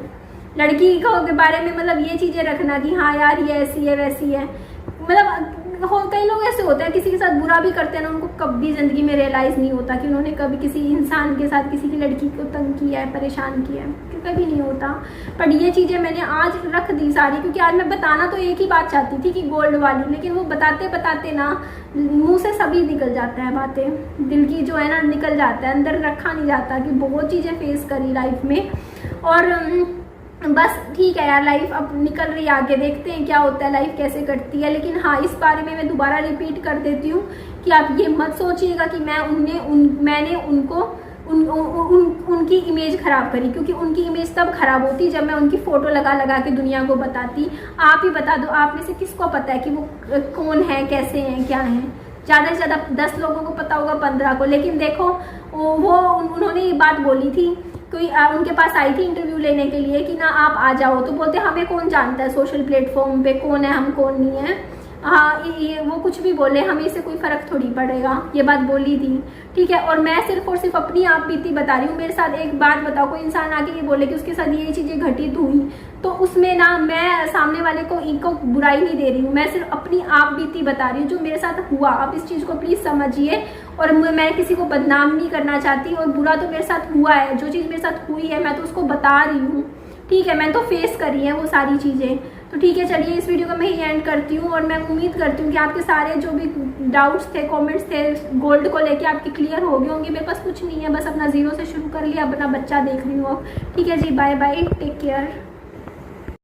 लड़की को के बारे में मतलब ये चीज़ें रखना कि हाँ यार ये ऐसी है वैसी है, मतलब कई लोग ऐसे होते हैं किसी के साथ बुरा भी करते हैं ना, उनको कभी ज़िंदगी में रियलाइज़ नहीं होता कि उन्होंने कभी किसी इंसान के साथ, किसी की लड़की को तंग किया है, परेशान किया है, कभी नहीं होता। पर ये चीज़ें मैंने आज रख दी सारी, क्योंकि आज मैं बताना तो एक ही बात चाहती थी कि गोल्ड वाली, लेकिन वो बताते बताते ना मुँह से सभी निकल जाता है बातें, दिल की जो है ना निकल जाता है, अंदर रखा नहीं जाता कि बहुत चीज़ें फेस करी लाइफ में। और बस ठीक है यार, लाइफ अब निकल रही है आगे, देखते हैं क्या होता है, लाइफ कैसे कटती है। लेकिन हाँ, इस बारे में मैं दोबारा रिपीट कर देती हूँ कि आप ये मत सोचिएगा कि मैंने उनकी इमेज ख़राब करी, क्योंकि उनकी इमेज तब ख़राब होती जब मैं उनकी फ़ोटो लगा लगा के दुनिया को बताती। आप ही बता दो, आप में से किसको पता है कि वो कौन है, कैसे हैं, क्या हैं? ज़्यादा से ज़्यादा 10 लोगों को पता होगा, 15 को। लेकिन देखो उन्होंने ये बात बोली थी, कोई उनके पास आई थी इंटरव्यू लेने के लिए कि ना आप आ जाओ, तो बोलते हमें कौन जानता है सोशल प्लेटफॉर्म पे कौन है, हम कौन नहीं है। हाँ, ये वो कुछ भी बोले, हमें इससे कोई फ़र्क थोड़ी पड़ेगा, ये बात बोली थी, ठीक है। और मैं सिर्फ और सिर्फ अपनी आप बीती बता रही हूँ। मेरे साथ एक बात बताओ, कोई इंसान आके ये बोले कि उसके साथ ये चीज़ें घटित हुई, तो उसमें ना मैं सामने वाले को इनको बुराई नहीं दे रही हूँ, मैं सिर्फ अपनी आप बीती बता रही हूँ जो मेरे साथ हुआ। आप इस चीज़ को प्लीज़ समझिए। और मैं किसी को बदनाम नहीं करना चाहती, और बुरा तो मेरे साथ हुआ है, जो चीज़ मेरे साथ हुई है मैं तो उसको बता रही हूँ, ठीक है। मैंने तो फेस करी है वो सारी चीज़ें। तो ठीक है, चलिए इस वीडियो का मैं ही एंड करती हूँ, और मैं उम्मीद करती हूँ कि आपके सारे जो भी डाउट्स थे, कमेंट्स थे गोल्ड को लेके, आपके क्लियर हो गए होंगे। मेरे पास कुछ नहीं है, बस अपना ज़ीरो से शुरू कर लिया, अपना बच्चा देख रही हूँ अब। ठीक है जी, बाय बाय, टेक केयर।